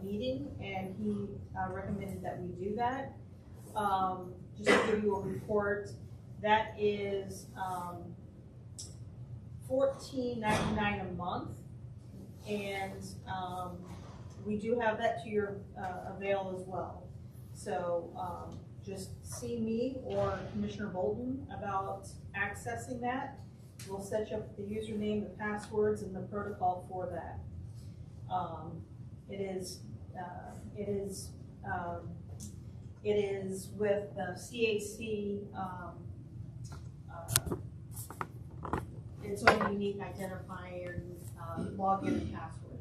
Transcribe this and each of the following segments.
meeting, and he recommended that we do that. Just to give you a report, that is $14.99 a month, and we do have that to your avail as well. So just see me or Commissioner Bolton about accessing that. We'll set you up the username, the passwords, and the protocol for that. It is with the CAC, its own unique identifier, login and password.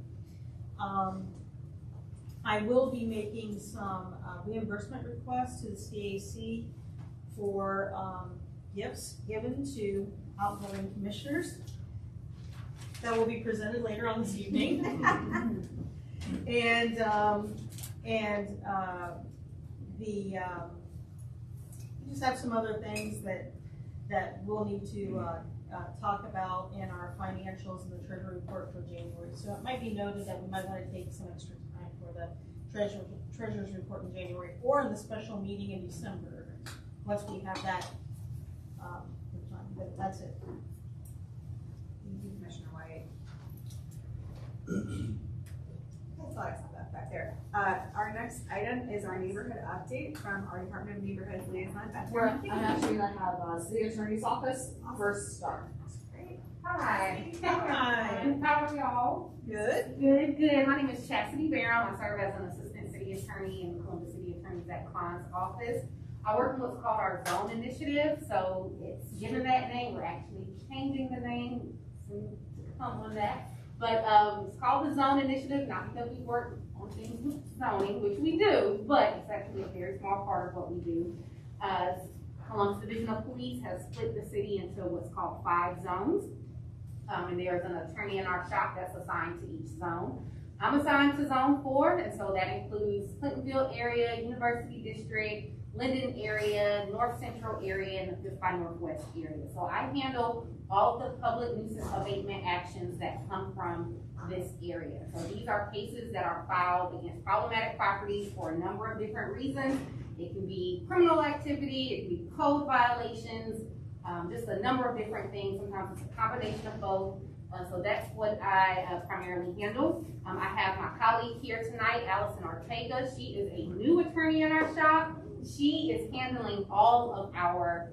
I will be making some reimbursement requests to the CAC for gifts given to outgoing commissioners that will be presented later on this evening. And we just have some other things that we'll need to talk about in our financials and the treasury report for January. So it might be noted that we might want to take some extra time for the treasurer's report in January, or in the special meeting in December, once we have that. But that's it. Thank you, Commissioner White. I thought I saw that back there. Our next item is our neighborhood update from our Department of Neighborhood Liaison, Beth. I'm actually going to have City Attorney's Office first start. Great. Hi. Hi. How are y'all? Good. Good, good. My name is Chastity Barrow. I serve as an assistant city attorney in the Columbus City Attorney's at Klein's office. I work in what's called our zone initiative, so it's given that name. We're actually changing the name to come on that. But it's called the Zone Initiative, not because we work on things with zoning, which we do, but it's actually a very small part of what we do. Columbus Division of Police has split the city into what's called 5 zones. And there's an attorney in our shop that's assigned to each zone. I'm assigned to Zone 4, and so that includes Clintonville area, University District, Linden area, North Central area, and the 5 by Northwest area. So I handle all of the public nuisance abatement actions that come from this area. So these are cases that are filed against problematic properties for a number of different reasons. It can be criminal activity, it can be code violations, just a number of different things. Sometimes it's a combination of both. So that's what I primarily handle. I have my colleague here tonight, Allison Ortega. She is a new attorney in our shop. She is handling all of our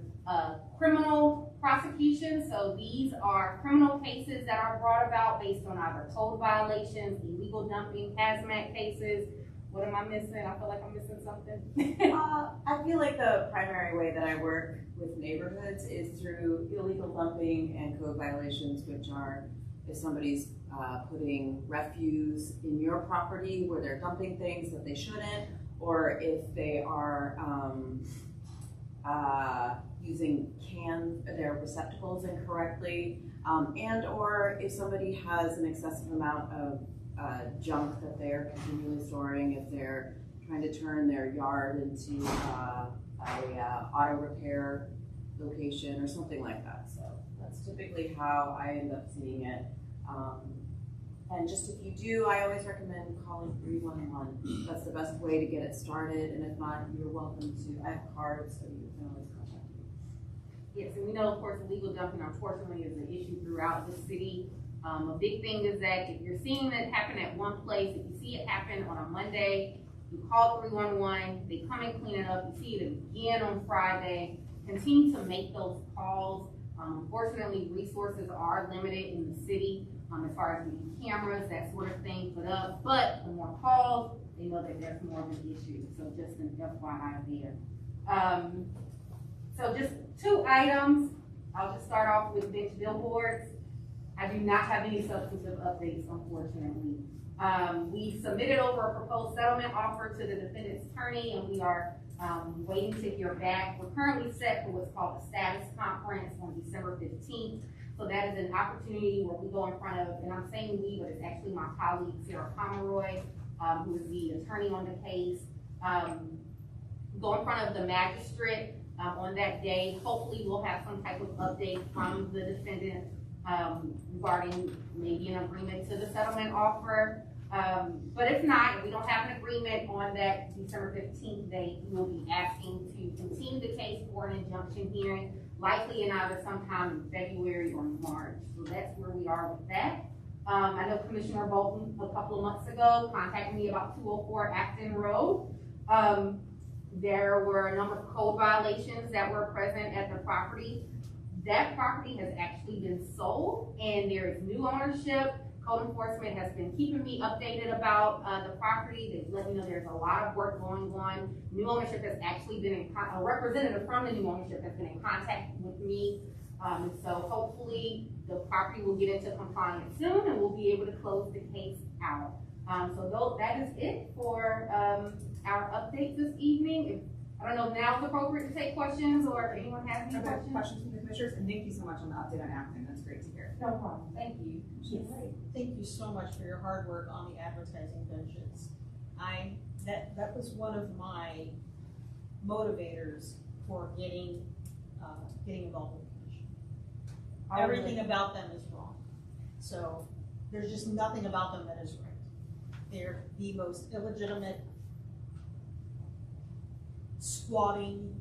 criminal prosecutions. So these are criminal cases that are brought about based on either code violations, illegal dumping, hazmat cases. What am I missing? I feel like I'm missing something. I feel like the primary way that I work with neighborhoods is through illegal dumping and code violations, which are if somebody's putting refuse in your property where they're dumping things that they shouldn't, or if they are using their receptacles incorrectly, and or if somebody has an excessive amount of junk that they're continually storing, if they're trying to turn their yard into a auto repair location or something like that. So that's typically how I end up seeing it. And just if you do, I always recommend calling 311. That's the best way to get it started. And if not, you're welcome to, I have cards, so you can always contact me. Yes, and we know, of course, illegal dumping, unfortunately, is an issue throughout the city. A big thing is that if you're seeing it happen at one place, if you see it happen on a Monday, you call 311, they come and clean it up, you see it again on Friday, continue to make those calls. Unfortunately, resources are limited in the city as far as getting cameras, that sort of thing put up, but the more calls, they know that there's more of an issue. So just an FYI there. So just 2 items. I'll just start off with bench billboards. I do not have any substantive updates, unfortunately. We submitted over a proposed settlement offer to the defendant's attorney, and we are waiting to hear back. We're currently set for what's called a status conference on December 15th. So that is an opportunity where we go in front of, and I'm saying we, but it's actually my colleague, Sarah Pomeroy, who is the attorney on the case, go in front of the magistrate on that day. Hopefully we'll have some type of update from the defendant regarding maybe an agreement to the settlement offer. But if not, if we don't have an agreement on that December 15th date, we will be asking to continue the case for an injunction hearing, likely in either sometime in February or March. So that's where we are with that. I know Commissioner Bolton a couple of months ago contacted me about 204 Acton Road. There were a number of code violations that were present at the property. That property has actually been sold and there is new ownership. Code enforcement has been keeping me updated about the property. They've let me know there's a lot of work going on. New ownership has actually been a representative from the new ownership has been in contact with me. And so hopefully the property will get into compliance soon and we'll be able to close the case out. So that is it for our update this evening. I don't know if now is appropriate to take questions or if anyone has any Other questions. questions from the commissioners, and thank you so much on the update on Acton, that's great to hear. No problem, thank you. Yes. Thank you so much for your hard work on the advertising benches. That was one of my motivators for getting involved with the commission. Everything about them is wrong. So there's just nothing about them that is right. They're the most illegitimate, squatting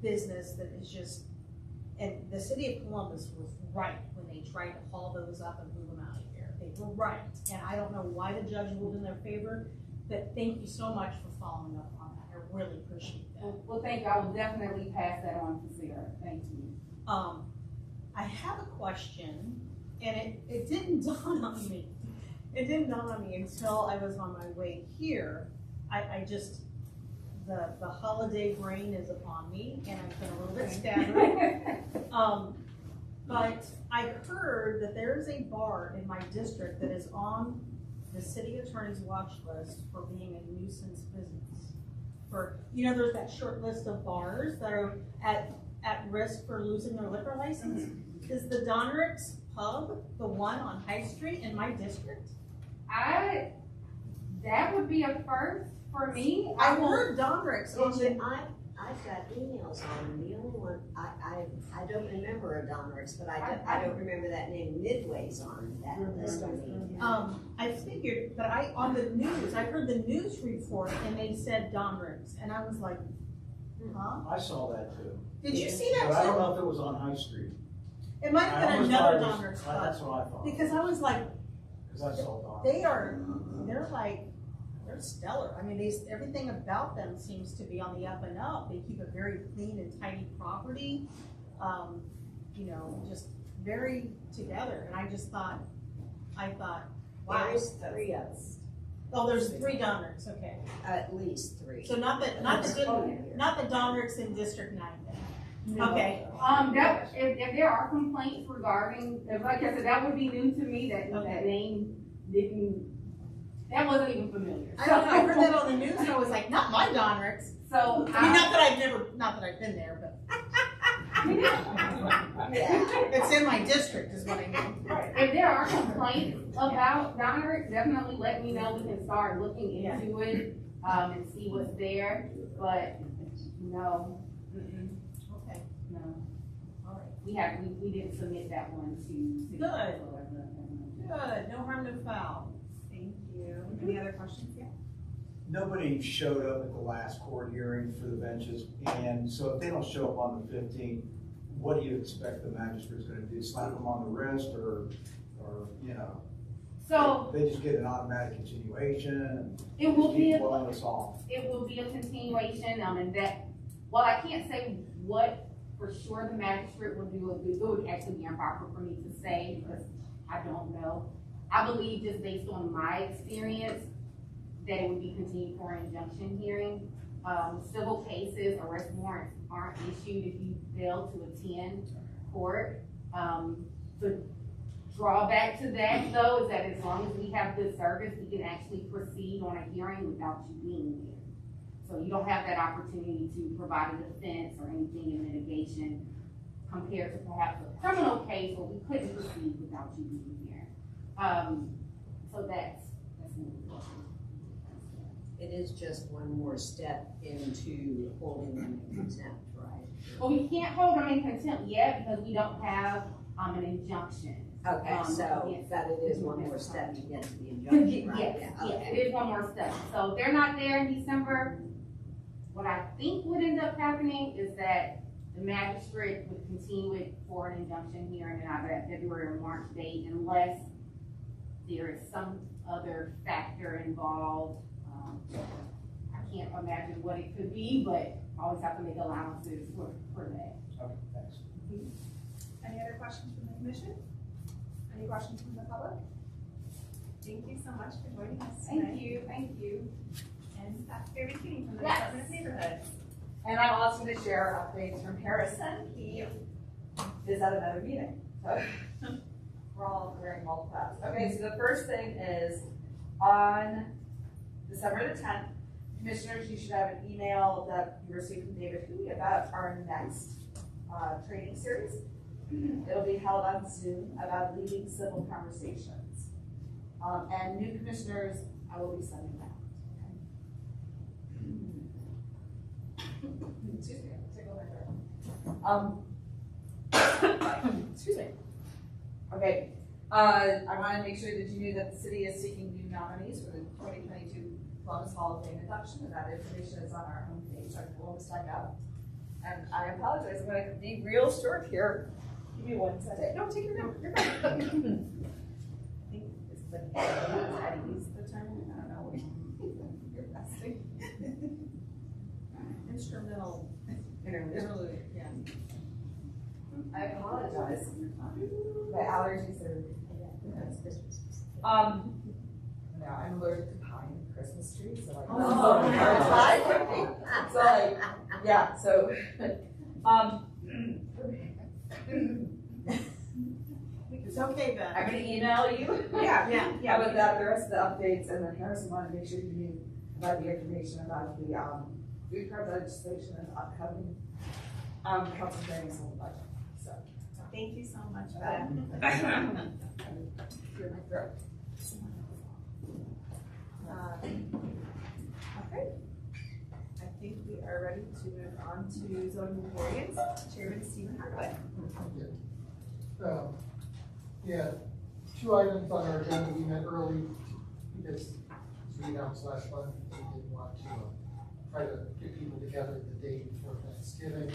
business that is just, and the city of Columbus was right when they tried to haul those up and move them out of here. They were right, and I don't know why the judge ruled in their favor, but thank you so much for following up on that. I really appreciate that. Well, thank you. I will definitely pass that on to Sarah. Thank you. I have a question, and it didn't dawn on me. It didn't dawn on me until I was on my way here. I just, the holiday brain is upon me, and I've been a little bit scattered. But I heard that there's a bar in my district that is on the city attorney's watch list for being a nuisance business. There's that short list of bars that are at risk for losing their liquor license. Is the Donric's Pub the one on High Street in my district? That would be a first for me. I heard Donric's on the. I've got emails on them. The only one, I don't remember a Donric's, but I don't remember that name. Midway's on that list on the. I figured, but on the news, I heard the news report and they said Donric's, and I was like, huh? I saw that too. Did you see that But I don't too? know if it was on High Street. It might have I been almost another thought it was- Donric's That's Pub, what I thought, because I was like, because I saw Don. they're stellar. I mean, everything about them seems to be on the up and up. They keep a very clean and tidy property, just very together. And I thought, wow. There's 3 of us, Oh, there's 3 Donric's, okay. at least 3. So not the Donric's in District 9 then. No. Okay. If there are complaints regarding, like I said, that would be new to me, that name that wasn't even familiar. I don't know, I heard that on the news and I was like, not my Donric's. So, I mean, not that I've been there, but Yeah. it's in my district is what I mean. if there are complaints about Donric's, definitely let me know. We can start looking into it, and see what's there, but no. Okay, No, all right. we didn't submit that one to. Good. Good, no harm, no foul. Thank you. Any other questions? Yeah. Nobody showed up at the last court hearing for the benches, and so if they don't show up on the 15th, what do you expect the magistrate's gonna do? Slap them on the wrist or So, they just get an automatic continuation and it will be, keep blowing us off? it will be a continuation, and that, well, I can't say what for sure the magistrate will do, it would actually be improper for me to say, because I don't know. I believe just based on my experience, that it would be continued for an injunction hearing. Civil cases, arrest warrants aren't issued if you fail to attend court. The drawback to that though is that as long as we have good service, we can actually proceed on a hearing without you being there. So you don't have that opportunity to provide a defense or anything in mitigation compared to perhaps a criminal case where we couldn't proceed without you being here. So that's one. It is just one more step into holding them in contempt, right? Well, we can't hold them in contempt yet because we don't have an injunction. Okay, so, yes. that it is one more step to get to the injunction, right? Yes, Yeah, yes, okay. it is one more step. So if they're not there in December, what I think would end up happening is that the magistrate would continue it for an injunction hearing in either that February or March date unless there is some other factor involved. I can't imagine what it could be, but I always have to make allowances for that. Okay, thanks. Any other questions from the commission? Any questions from the public? Thank you so much for joining us tonight. Thank you. And that's Gary Keating from the Yes. Department of Neighborhoods. And I'm also gonna share updates from Harrison. He is at another meeting, so we're all wearing multiple hats. Okay, so the first thing is on December the 10th, commissioners, you should have an email that you received from David Hui about our next training series. It'll be held on Zoom about leading civil conversations. And new commissioners, I will be sending out. Excuse me, I'll take over my throat. Excuse me. Okay, I wanna make sure that you knew that the city is seeking new nominees for the 2022 Columbus Hall of Fame induction, and that information is on our homepage on columbus.gov. And I apologize, I'm gonna be real short here. Give me 1 second. No, take your note, you're fine. I think it's the, how to use the term, I don't know. You're besting. Instrumental, Interlude. yeah. I apologize. My allergies are, no, I'm allergic to pine and Christmas trees, so like. Oh. So like, yeah, so, It's okay, Ben. I'm gonna email you. Yeah. Yeah, with that, the rest of the updates, and then Harrison wanted to make sure you knew about the information about the, food card legislation and upcoming, council hearings on the budget, so. Thank you so much, Ben. Clear my throat. Okay. I think we are ready to move on to zoning and variance. Chairman Stephen Hardwick. Yeah, 2 items on our agenda we met early because as we announced last month, we didn't want to try to get people together the day before Thanksgiving.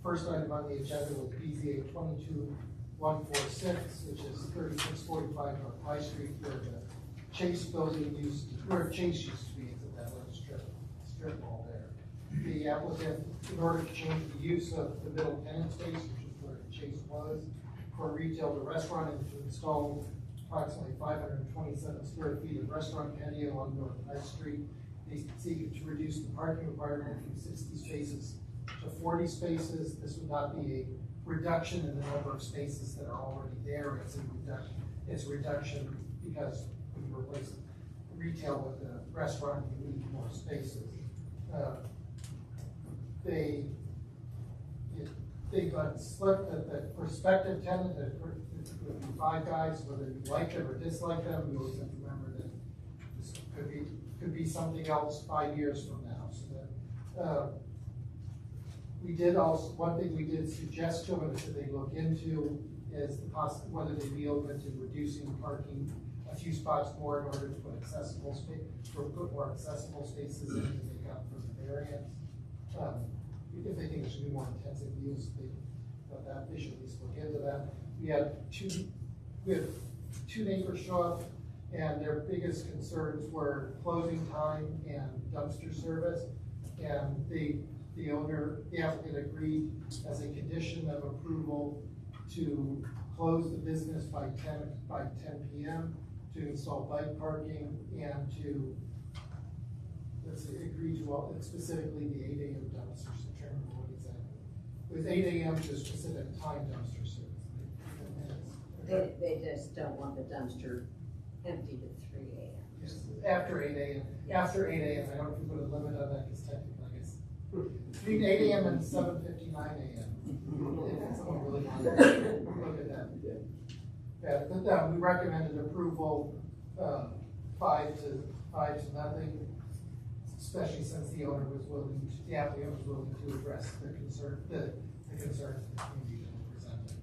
First item on the agenda was BZA 22146, which is 3645 North High Street, where the Chase building where Chase used to be, it's at that little strip mall there. The applicant, in order to change the use of the middle tenant space, which is where Chase was, for retail to restaurant, and to install approximately 527 square feet of restaurant patio on North High Street. They seek to reduce the parking requirement from 60 spaces to 40 spaces. This would not be a reduction in the number of spaces that are already there. It's a reduction because when you replace retail with a restaurant, you need more spaces. They got slipped that the prospective tenant, it would be 5 guys, whether you like them or dislike them. We always have to remember that this could be something else 5 years from now. So that we did also, one thing we did suggest to them that they look into is the whether they'd be open to reducing parking a few spots more in order to put accessible space, or put more accessible spaces in to make up for the variance. If they think it should be more intensive use, they should at least look into that. We had two neighbors show up, and their biggest concerns were closing time and dumpster service. And the applicant agreed as a condition of approval to close the business by 10 p.m., to install bike parking, and to, agree to specifically the 8 a.m. dumpster service. What exactly? It was 8 a.m. to a specific time dumpster service. They just don't want the dumpster emptied at 3 a.m. Yes, after 8 a.m. After 8 a.m. I don't know if we put a limit on that because technically, I guess, between 8 a.m. and 7:59 a.m. If someone really wanted to look at that. Yeah, but we recommended approval 5 to 0, especially since the applicant was willing to address the concerns the community presented.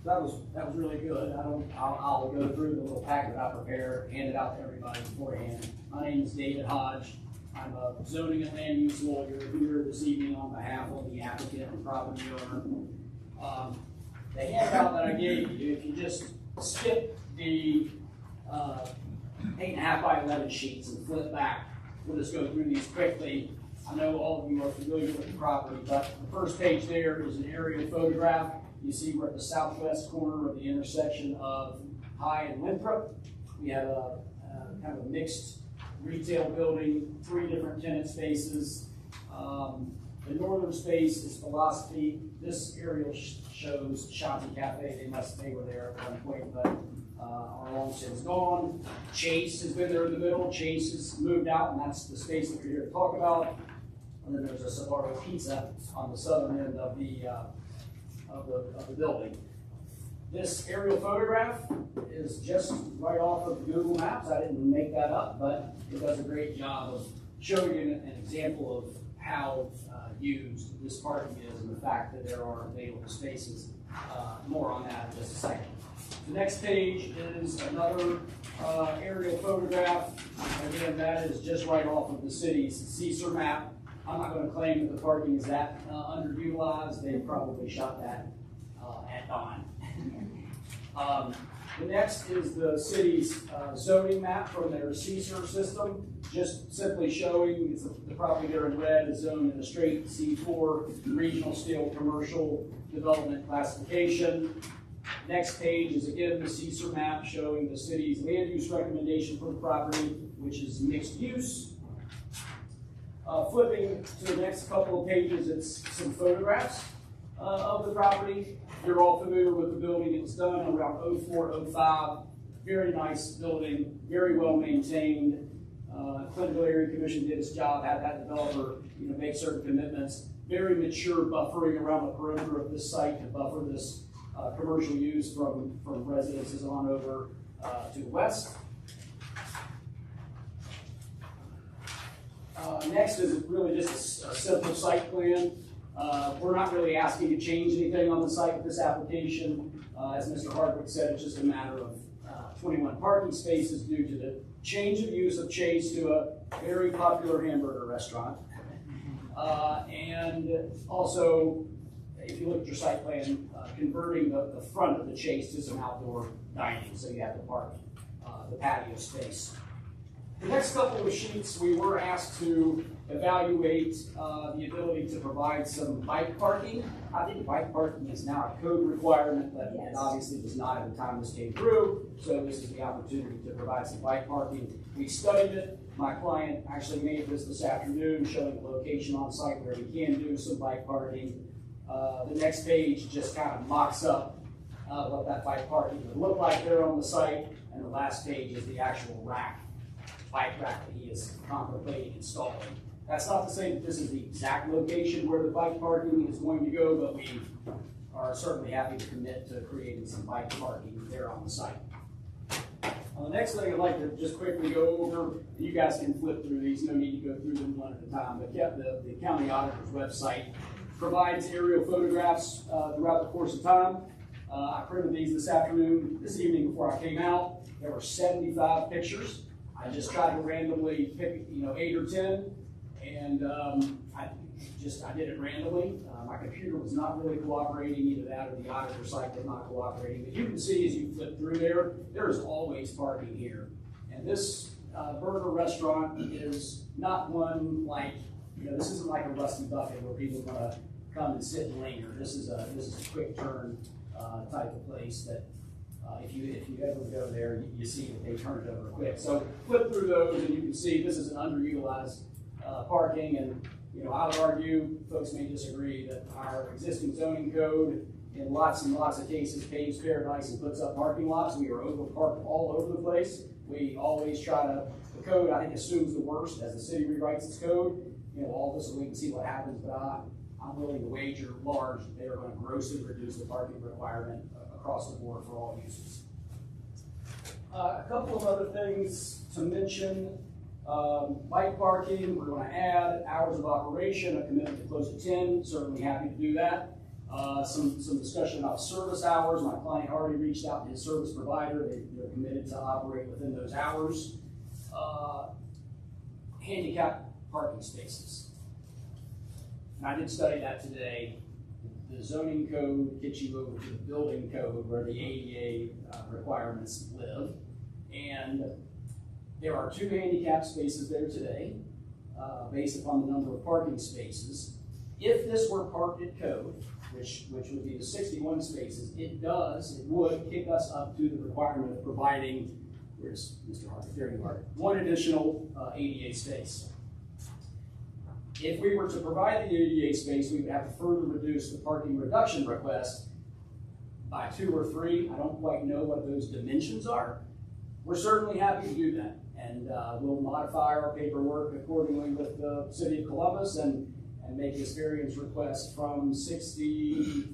that was really good. I'll go through the little packet I prepared, hand it out to everybody beforehand. My name is David Hodge. I'm a zoning and land use lawyer here this evening on behalf of the applicant and property owner. The handout that I gave you, if you just skip the 8.5 by 11 sheets and flip back, we'll just go through these quickly. I know all of you are familiar with the property, but the first page there is an aerial photograph. You see we're at the southwest corner of the intersection of High and Winthrop. We have a kind of a mixed retail building, 3 different tenant spaces. The northern space is Philosophy. This aerial shows Shanti Cafe. They were there at one point, but are long since gone. Chase has been there in the middle. Chase has moved out, and that's the space that we're here to talk about. And then there's a Sbarro Pizza on the southern end of the building. This aerial photograph is just right off of Google Maps. I didn't make that up, but it does a great job of showing you an example of how used this parking is and the fact that there are available spaces. More on that in just a second. The next page is another aerial photograph. Again, that is just right off of the city's CSR map. I'm not going to claim that the parking is that underutilized. They probably shot that at dawn. The next is the city's zoning map from their CSR system, just simply showing the property there in red is zoned in a straight C4 regional scale commercial development classification. Next page is again the CSR map showing the city's land use recommendation for the property, which is mixed use. Flipping to the next couple of pages, it's some photographs of the property. You're all familiar with the building. It was done around 04, 05. Very nice building, very well maintained. Clinical Area Commission did its job, had that developer make certain commitments. Very mature buffering around the perimeter of this site to buffer this commercial use from residences on over to the west. Next is really just a simple site plan. We're not really asking to change anything on the site with this application. As Mr. Hardwick said, it's just a matter of 21 parking spaces due to the change of use of Chase to a very popular hamburger restaurant. And also, if you look at your site plan, converting the front of the Chase to some outdoor dining, so you have to park the patio space. The next couple of sheets, we were asked to evaluate the ability to provide some bike parking. I think bike parking is now a code requirement, but it obviously was not at the time this came through, so this is the opportunity to provide some bike parking. We studied it. My client actually made this afternoon, showing the location on site where we can do some bike parking. The next page just kind of mocks up what that bike parking would look like there on the site, and the last page is the actual bike rack that he is contemplating installing. That's not to say that this is the exact location where the bike parking is going to go, but we are certainly happy to commit to creating some bike parking there on the site. The next thing I'd like to just quickly go over, you guys can flip through these, no need to go through them one at a time, but the county auditor's website provides aerial photographs throughout the course of time. I printed these this evening before I came out. There were 75 pictures. I just tried to randomly pick, 8 or 10, and I did it randomly. My computer was not really cooperating, either that or the auditor site was not cooperating. But you can see as you flip through there is always parking here. And this burger restaurant is not one like, this isn't like a Rusty Bucket where people want to come and sit and linger. This is a quick turn type of place that if you ever go there, you see that they turn it over quick. So flip through those and you can see this is an underutilized parking, and I would argue, folks may disagree, that our existing zoning code in lots and lots of cases paves paradise and puts up parking lots. We are over parked all over the place. We always try to, the code I think assumes the worst as the city rewrites its code. All this, so we can see what happens, but I'm willing to wager large that they are going to grossly reduce the parking requirement across the board for all uses. A couple of other things to mention. Bike parking, we're going to add hours of operation, a commitment to close at 10, certainly happy to do that. Some discussion about service hours. My client already reached out to his service provider. They're committed to operate within those hours. Handicap parking spaces. And I did study that today. The zoning code gets you over to the building code where the ADA requirements live. And there are 2 handicap spaces there today, based upon the number of parking spaces. If this were parked at code, which would be the 61 spaces, it would kick us up to the requirement of providing, where's Mr. Harvey? There you are, 1 additional ADA space. If we were to provide the ADA space, we would have to further reduce the parking reduction request by 2 or 3. I don't quite know what those dimensions are. We're certainly happy to do that, and we'll modify our paperwork accordingly with the City of Columbus and make this variance request from 60,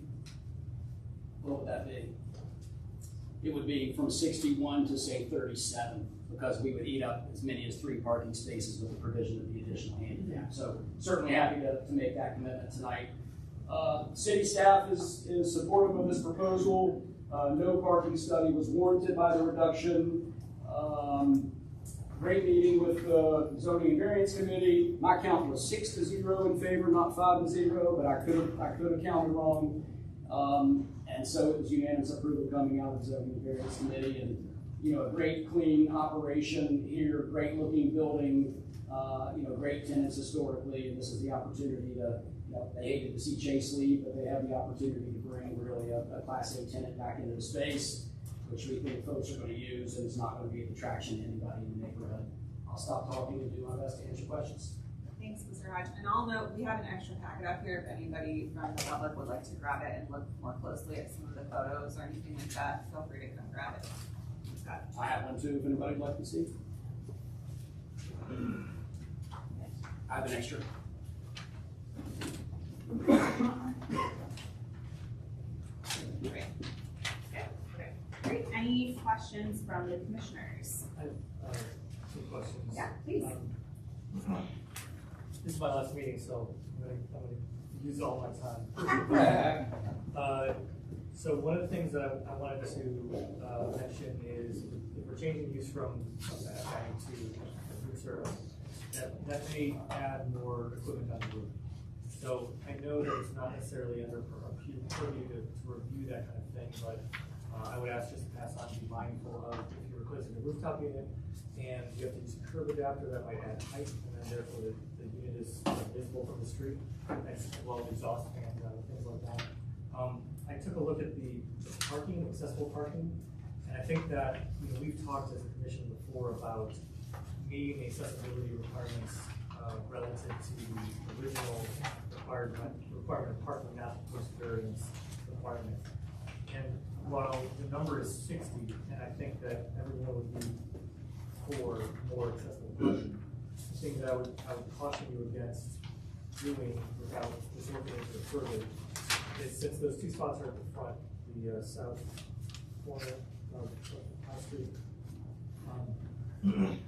what would that be? It would be from 61 to say 37, because we would eat up as many as 3 parking spaces with the provision of the additional handicap. So certainly happy to make that commitment tonight. City staff is supportive of this proposal. No parking study was warranted by the reduction. Great meeting with the Zoning and Variance Committee. My count was 6-0 in favor, not 5-0, but I could have counted wrong. And so it was unanimous approval coming out of the Zoning and Variance Committee, and a great clean operation here, great looking building, great tenants historically, and this is the opportunity to, they hated to see Chase leave, but they have the opportunity to bring really a Class A tenant back into the space, which we think folks are going to use, and it's not going to be a detraction to anybody in the neighborhood. I'll stop talking and do my best to answer questions. Thanks, Mr. Hodge. And I'll note, we have an extra packet up here if anybody from the public would like to grab it and look more closely at some of the photos or anything like that. Feel free to come grab it. I have one too, if anybody'd like to see. I have an extra. Great. Any questions from the commissioners? I have 2 questions. Yeah, please. This is my last meeting, so I'm gonna use all my time. So one of the things that I wanted to mention is if we're changing use from bank to food service, that may add more equipment on the roof. So I know that it's not necessarily under our purview to review that kind of thing, but I would ask just to pass on to be mindful of if you're replacing a rooftop unit and you have to use a curb adapter, that might add height, and then therefore the unit is visible from the street, as well as exhaust fans and things like that. I took a look at the parking, accessible parking, and I think that we've talked as a commission before about meeting the accessibility requirements relative to the original requirement of parking, not the post-variance requirement. And while the number is 60, and I think that everyone would be for more accessible parking, the thing that I would caution you against doing without just looking into it further is, since those 2 spots are at the front, the south corner of High Street,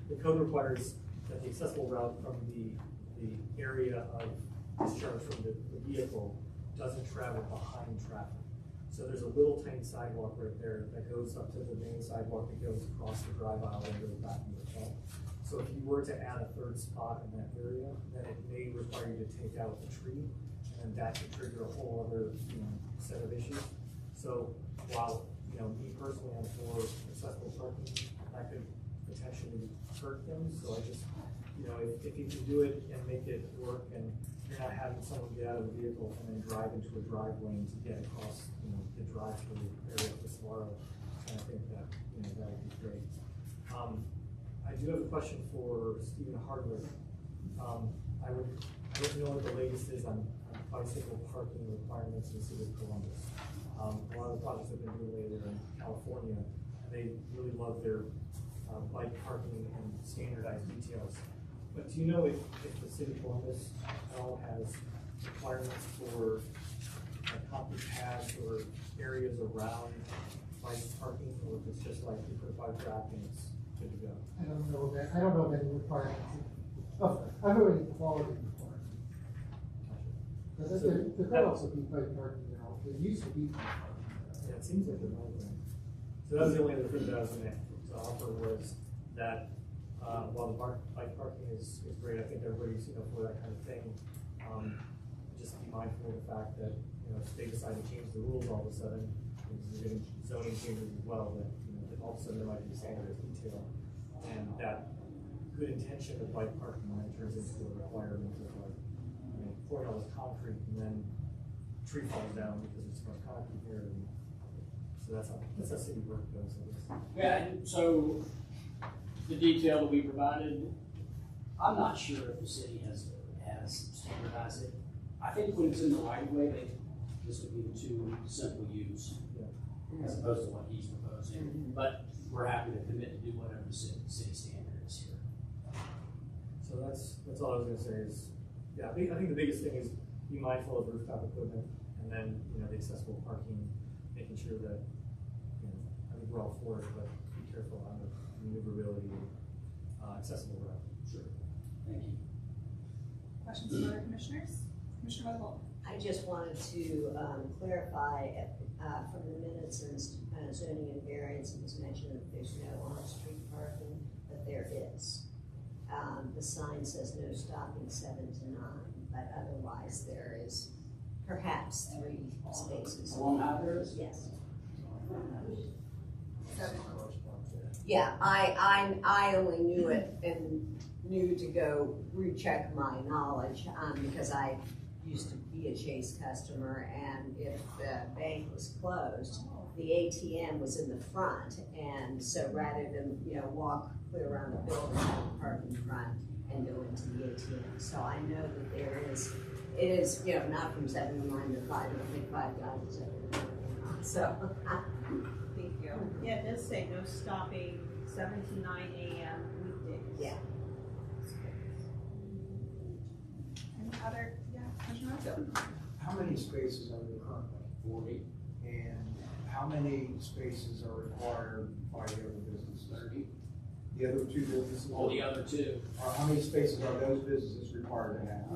the code requires that the accessible route from the area of discharge from the vehicle doesn't travel behind traffic. So there's a little tiny sidewalk right there that goes up to the main sidewalk that goes across the drive aisle and goes back into the front. So if you were to add a 3rd spot in that area, then it may require you to take out the tree, and that could trigger a whole other set of issues. So while me personally, I'm for accessible parking, that could potentially hurt things. So I just, if you can do it and make it work, and you're not having someone get out of the vehicle and then drive into a drive lane to get across, the drive-through area of the Saguaro, I think that, that would be great. I do have a question for Stephen Hardwick. I don't know what the latest is on bicycle parking requirements in the city of Columbus. A lot of the projects I've been doing lately are in California, and they really love their bike parking and standardized details. But do you know if the city of Columbus at all has requirements for concrete paths or areas around bike parking, or if it's just like you put a bike rack and it's good to go? I don't know of any requirements. Oh, I don't know any quality requirements. Because there could also be bike parking there, there used to be bike parking there. Yeah, it seems like there might be. So that was the only other thing that I was gonna offer was that, while the bike parking is great, I think everybody's, for that kind of thing. Just be mindful of the fact that, if they decide to change the rules all of a sudden, you're getting zoning changes as well, that, that all of a sudden there might be standardized detail. And that good intention of bike parking then turns into a requirement of like, pouring all this concrete and then tree falls down because it's too much concrete here. And so that's how city work goes, I guess. Yeah, and so the detail that we provided, I'm not sure if the city has standardized it. I think when it's in the right of way, this would be the too simple use as opposed to what he's proposing. But we're happy to commit to do whatever the city standard is here. So that's all I was gonna say is, I think the biggest thing is be mindful of rooftop equipment and then, the accessible parking, making sure that, I think we're all for it, but be careful on the maneuverability and accessible route. Sure. Thank you. Questions from other commissioners? Commissioner Wetzel? I just wanted to clarify from the minutes and zoning and variance, it was mentioned that there's no on-street parking, but there is. The sign says no stopping 7 to 9, but otherwise there is perhaps 3 spaces. Along Highbury? Yes. Yeah, I only knew it and knew to go recheck my knowledge, because I used to be a Chase customer, and if the bank was closed, the ATM was in the front, and so rather than, walk clear around the building, I would park in front and go into the ATM. So I know that it is, not from 7 to 9 to 5, I don't think 5 guys is ever. So, Thank you. Yeah, it does say no stopping 7 to 9 a.m. weekdays. yeah. Any other, Commissioner Wetzel? How many spaces are there currently? 40, And how many spaces are required by the other businesses? 30. The other 2 businesses? Oh, the other two. How many spaces are those businesses required to have?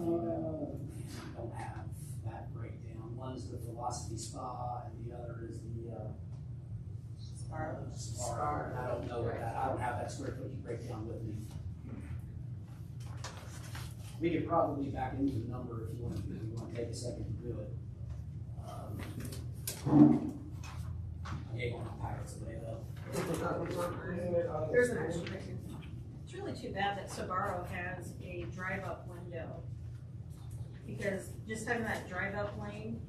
Don't have that breakdown. One's the Philosophy Spa and the other is the Spa. And I don't know that. I don't have that square footage breakdown with me. We could probably back into the number if you want to take a second to do it. I gave one of the packets away though. There's an extra right here. It's really too bad that Sabaro has a drive-up window. Because just having that drive-up lane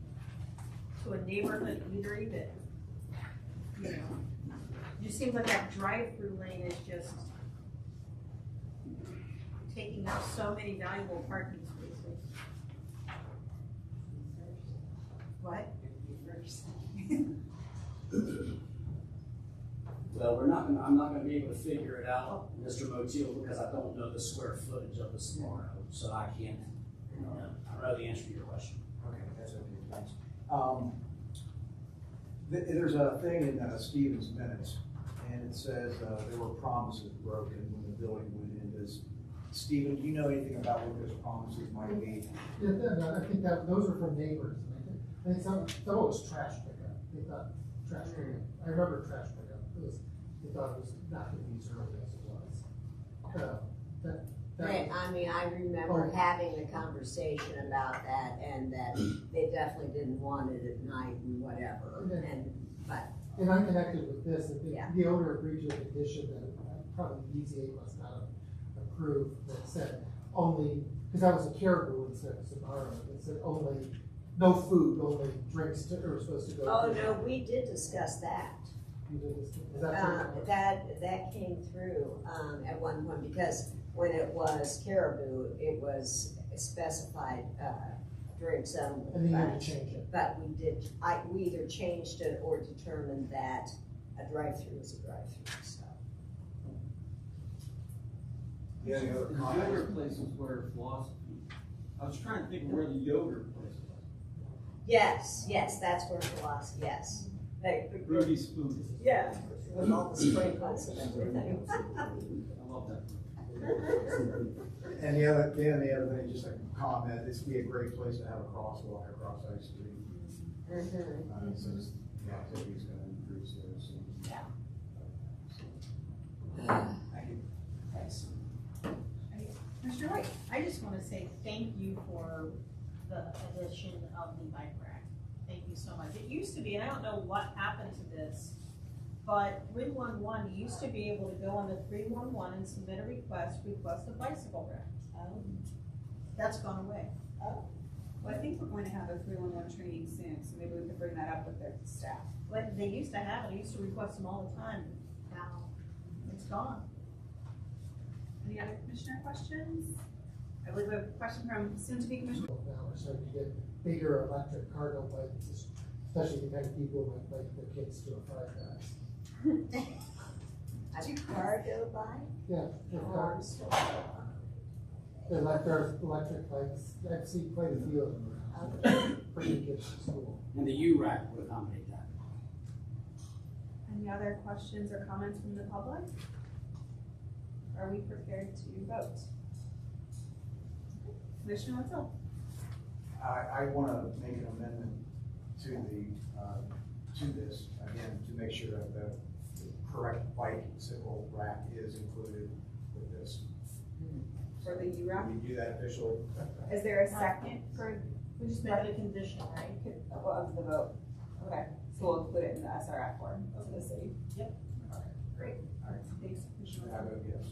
to a neighborhood eatery that, just seems like that drive-through lane is just taking up so many valuable parking spaces. What? Well, I'm not gonna be able to figure it out, Mr. Motil, because I don't know the square footage of the Sparrow, so I can't, I don't know the answer to your question. Okay, that's okay, thanks. There's a thing in Stevens minutes, and it says there were promises broken when the building went in. Stephen, do you know anything about what those promises might be? Yeah, I think that those are from neighbors. I think some of it was trash pickup. They thought trash pickup. I remember trash pickup. They thought it was not going to be as early as it was. Right, I remember having a conversation about that, and that they definitely didn't want it at night and whatever, And I connected with this, and Yeah. the owner agreed to a condition that probably BZA must not have approved, that said only, because that was a Caribou instead of Sabaro, it said only, no food, only drinks are supposed to go. Oh, no, we did discuss that. You did this, is that That came through, at one point, because when it was Caribou, it was specified, drinks only. and then you had to change it. But we either changed it or determined that a drive-through is a drive-through, so. Yeah, any other The comments? Yoder place was where philosophy, I was trying to think of where the Yoder place was. Yes, that's where it was, yes. Ruby Spoon. Yeah, with all the sprinklers and everything. I love that. And the other thing, just like a comment, this would be a great place to have a crosswalk across High Street. So just, yeah, activity is gonna increase there, so. Yeah. Thank you. Thanks. Mr. White, I just wanna say thank you for the addition of the bike rack. Thank you so much. It used to be, and I don't know what happened to this, but 311, you used to be able to go on the 311 and submit a request a bicycle rack. That's gone away. Well, I think we're going to have a 311 training soon, so maybe we could bring that up with their staff. Like, they used to have it, I used to request them all the time. Now, it's gone. Any other commissioner questions? I believe we have a question from soon-to-be commissioner. Now we're starting to get bigger electric cargo bikes, especially the kind of people who might like their kids to a fire guys. A cargo bike? Yeah, they're electric bikes. I've seen quite a few of them around. Bringing kids to school. And the U-Rack would accommodate that. Any other questions or comments from the public? Are we prepared to vote? Commissioner Wetzel? I wanna make an amendment to this, again, to make sure that the correct bicycle rack is included with this. For the URAC? We do that officially. Is there a second for, We just made it a condition, right? of the vote? Okay, so we'll include it in the SRF form of the city? Yep. Okay, great. All right, thanks, Commissioner I Wetzel. vote yes.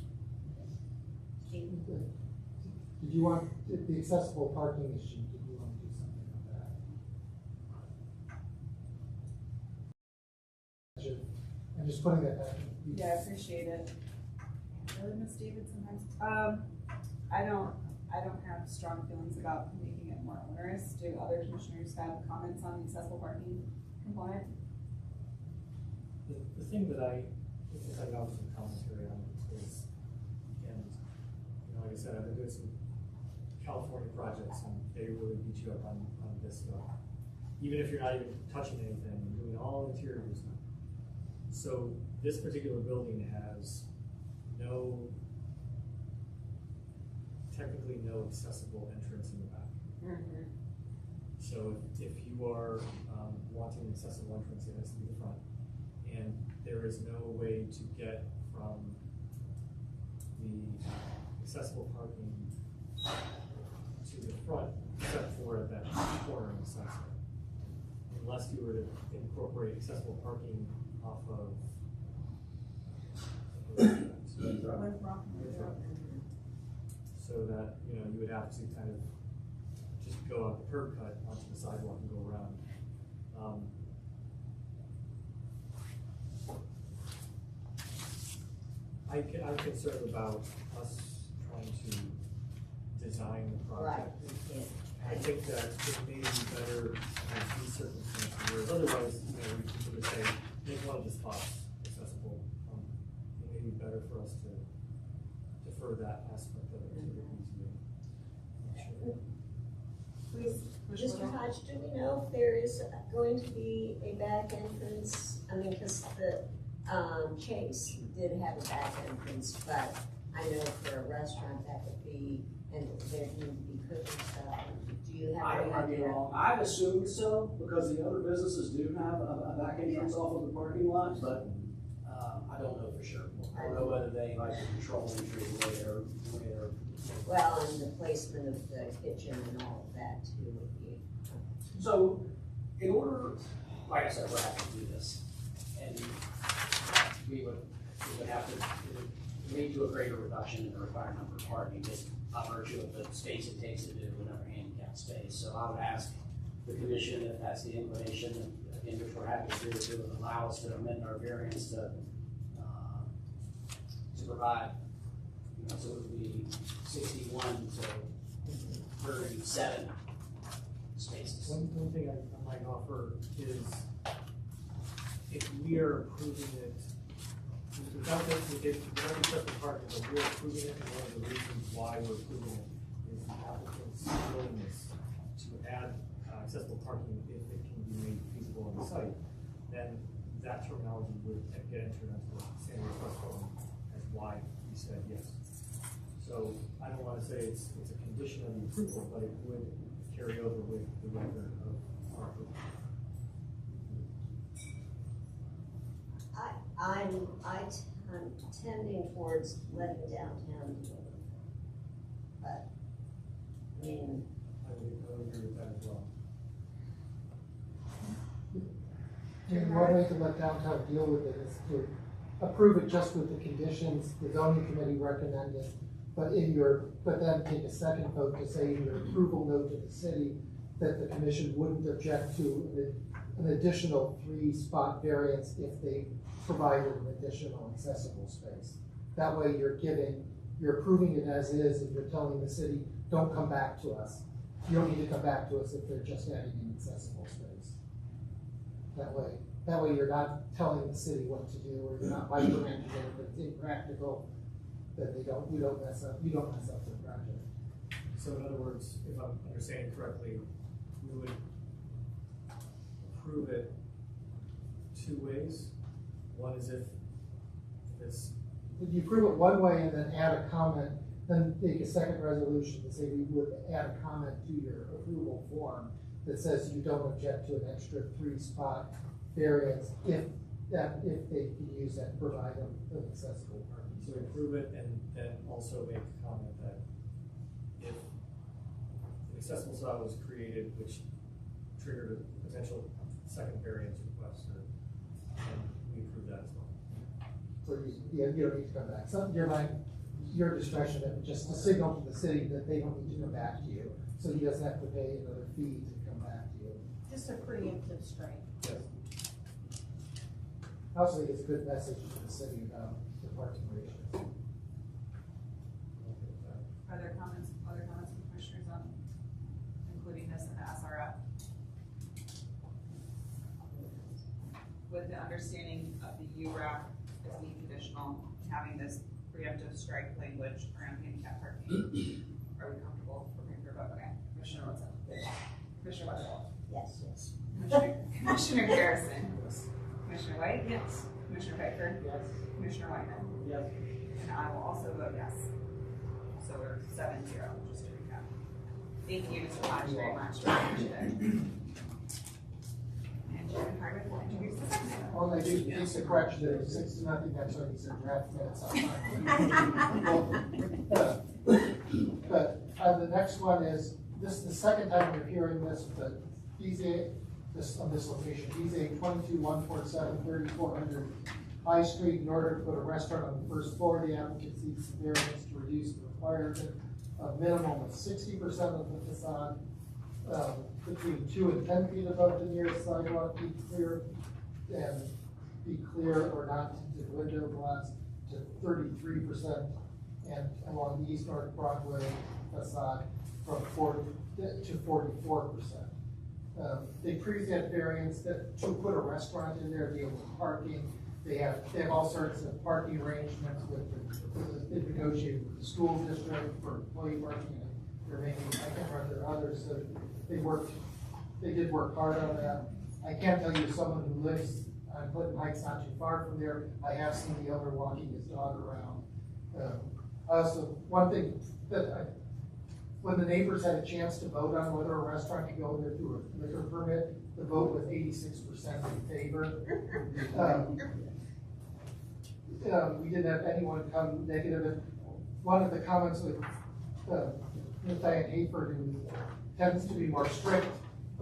Did you want, the accessible parking issue, did you want to do something about that? I'm just putting that back. Yeah, I appreciate it. Really miss David sometimes. I don't have strong feelings about making it more onerous. Do other commissioners have comments on the accessible parking component? The thing that I got some commentary on is, and, like I said, I've been doing some California projects and they really beat you up on this stuff. Even if you're not even touching anything, you're doing all interiors. So this particular building has technically no accessible entrance in the back. So if you are wanting an accessible entrance, it has to be the front. And there is no way to get from the accessible parking to the front, except for that corner on the side. Unless you were to incorporate accessible parking off of so that, you would have to kind of just go out the curb cut onto the sidewalk and go around. I'm concerned about us trying to design the project. Right. I think that it may be better in these circumstances, whereas otherwise, we can sort of say, make one of the spots accessible. It may be better for us to defer that aspect of it to the PTA. Please, Commissioner Mr. Wetzel. Hodge, do we know if there is going to be a back entrance? I mean, because the Chase did have a back entrance, but I know for a restaurant that would be, and there need to be cooking stuff. Do you I have any might be idea? wrong. I've assumed so, because the other businesses do have a back entrance off of the parking lot, but, I don't know for sure. I don't know whether they like to control entry the way they're. Well, and the placement of the kitchen and all of that too would be. So, in order, like I said, we're having to do this, and we would have to lead to a greater reduction in the required number of parking, just by virtue of the space it takes to do another handicap space. So I would ask the commission, if that's the inclination, again, which we're happy to do, to allow us to amend our variance to provide, so it would be 61 to 37 spaces. One thing I might offer is, if we are approving it, without the accessible parking, but we're approving it, and one of the reasons why we're approving it is the applicant's willingness to add accessible parking if it can be made feasible on the site, then that terminology would get entered into the standard request form as why we said yes. So So I don't wanna say it's a condition of the approval, but it would carry over with the record of our approval. I'm tending towards letting downtown do it. But, I mean, I would agree with that as well. And one way to let downtown deal with it is to approve it just with the conditions the zoning committee recommended, but then take a second vote to say in your approval note to the city that the commission wouldn't object to an additional 3-spot variance if they provided an additional accessible space. That way you're approving it as is, and you're telling the city, don't come back to us. You don't need to come back to us if they're just adding an accessible space. That way you're not telling the city what to do, or you're not micromanaging it. If it's impractical, then you don't mess up the project. So in other words, if I'm understanding correctly, we would approve it 2 ways. One is if it's, If you approve it one way and then add a comment, then make a second resolution to say we would add a comment to your approval form that says you don't object to an extra 3-spot variance if they can use that and provide an accessible parking so space. approve it and then also make a comment that if an accessible style was created, which triggered a potential second variance request, and we approve that as well. So you don't need to come back. So your discretion, just to signal to the city that they don't need to come back to you, so he doesn't have to pay another fee to come back to you. Just a preemptive strike. Yes. I also think it's a good message to the city about the parking ratios. Are there other comments from commissioners on including this in the SRF? With the understanding of the URAC as being conditional, having this preemptive strike language around handicap parking, are we comfortable preparing for a vote? Okay, Commissioner Woodson. Commissioner Wetzel. yes. Commissioner Garrison. Yes. Commissioner White. Yes. Commissioner Piper. Yes. Commissioner Wyman. Yes. And I will also vote yes. So we're 7-0, just to recap. Thank you, Mr. Hodge, very much. We appreciate it. And Chairman Hardwick will introduce the second item. All I do is the correction that it was 6-0, that's what he said, draft minutes. But the next one is, this is the second time we're hearing this, but on this location, BZA 22147 3400 High Street, in order to put a restaurant on the first floor, the applicant seeks variance to reduce the requirement of minimum of 60% of the facade, between 2 and 10 feet above the nearest sidewalk, be clear or not tinted window glass to 33%, and along the East North Broadway facade from 40 to 44%. They previously had variance to put a restaurant in there, deal with parking. They have all sorts of parking arrangements they've negotiated with the school district for employee parking. They're making, I can't remember the others, so they did work hard on that. I can tell you, as someone who lives on Clinton Heights, not too far from there, I have seen the owner walking his dog around. Also, one thing when the neighbors had a chance to vote on whether a restaurant could go in there through a liquor permit, the vote was 86% in favor. We didn't have anyone come negative. And one of the comments with Diane Hayford, who tends to be more strict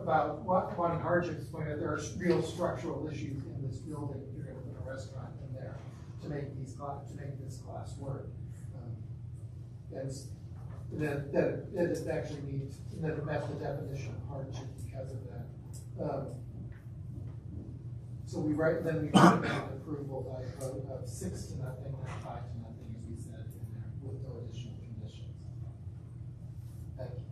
about wanting hardships, pointed out there are real structural issues in this building if you're going to put a restaurant in there to make this class work. And that it actually meets, that it met the definition of hardship because of that. So we recommend approval by a vote of 6-0, not 5-0, as we said in there, with no additional conditions. Thank you.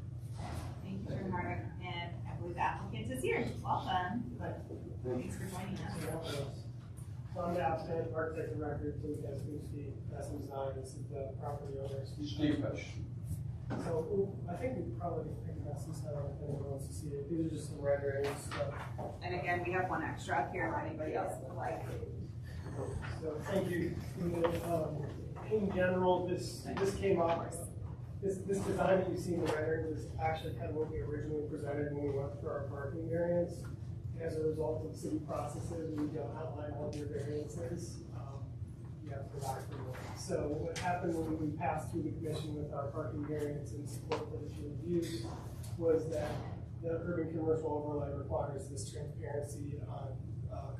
Thank you, Chairman Hardwick. And I believe the applicant is here. Welcome. Thanks for joining us. So I'm the applicant, architect of record, so you guys can see custom design. This is the property owner. Steve Bush. So I think we probably can pass this out if anyone wants to see it. These are just some renderings. And again, we have one extra up here if anybody else would like. So thank you. in general, this came up, this design that you see in the rendering was actually kind of what we originally presented when we went for our parking variance. As a result of city processes, we don't outline all of your variances. You have to provide for them. So what happened when we passed through the commission with our parking variance and support for the reviews was that the urban commercial overlay requires this transparency on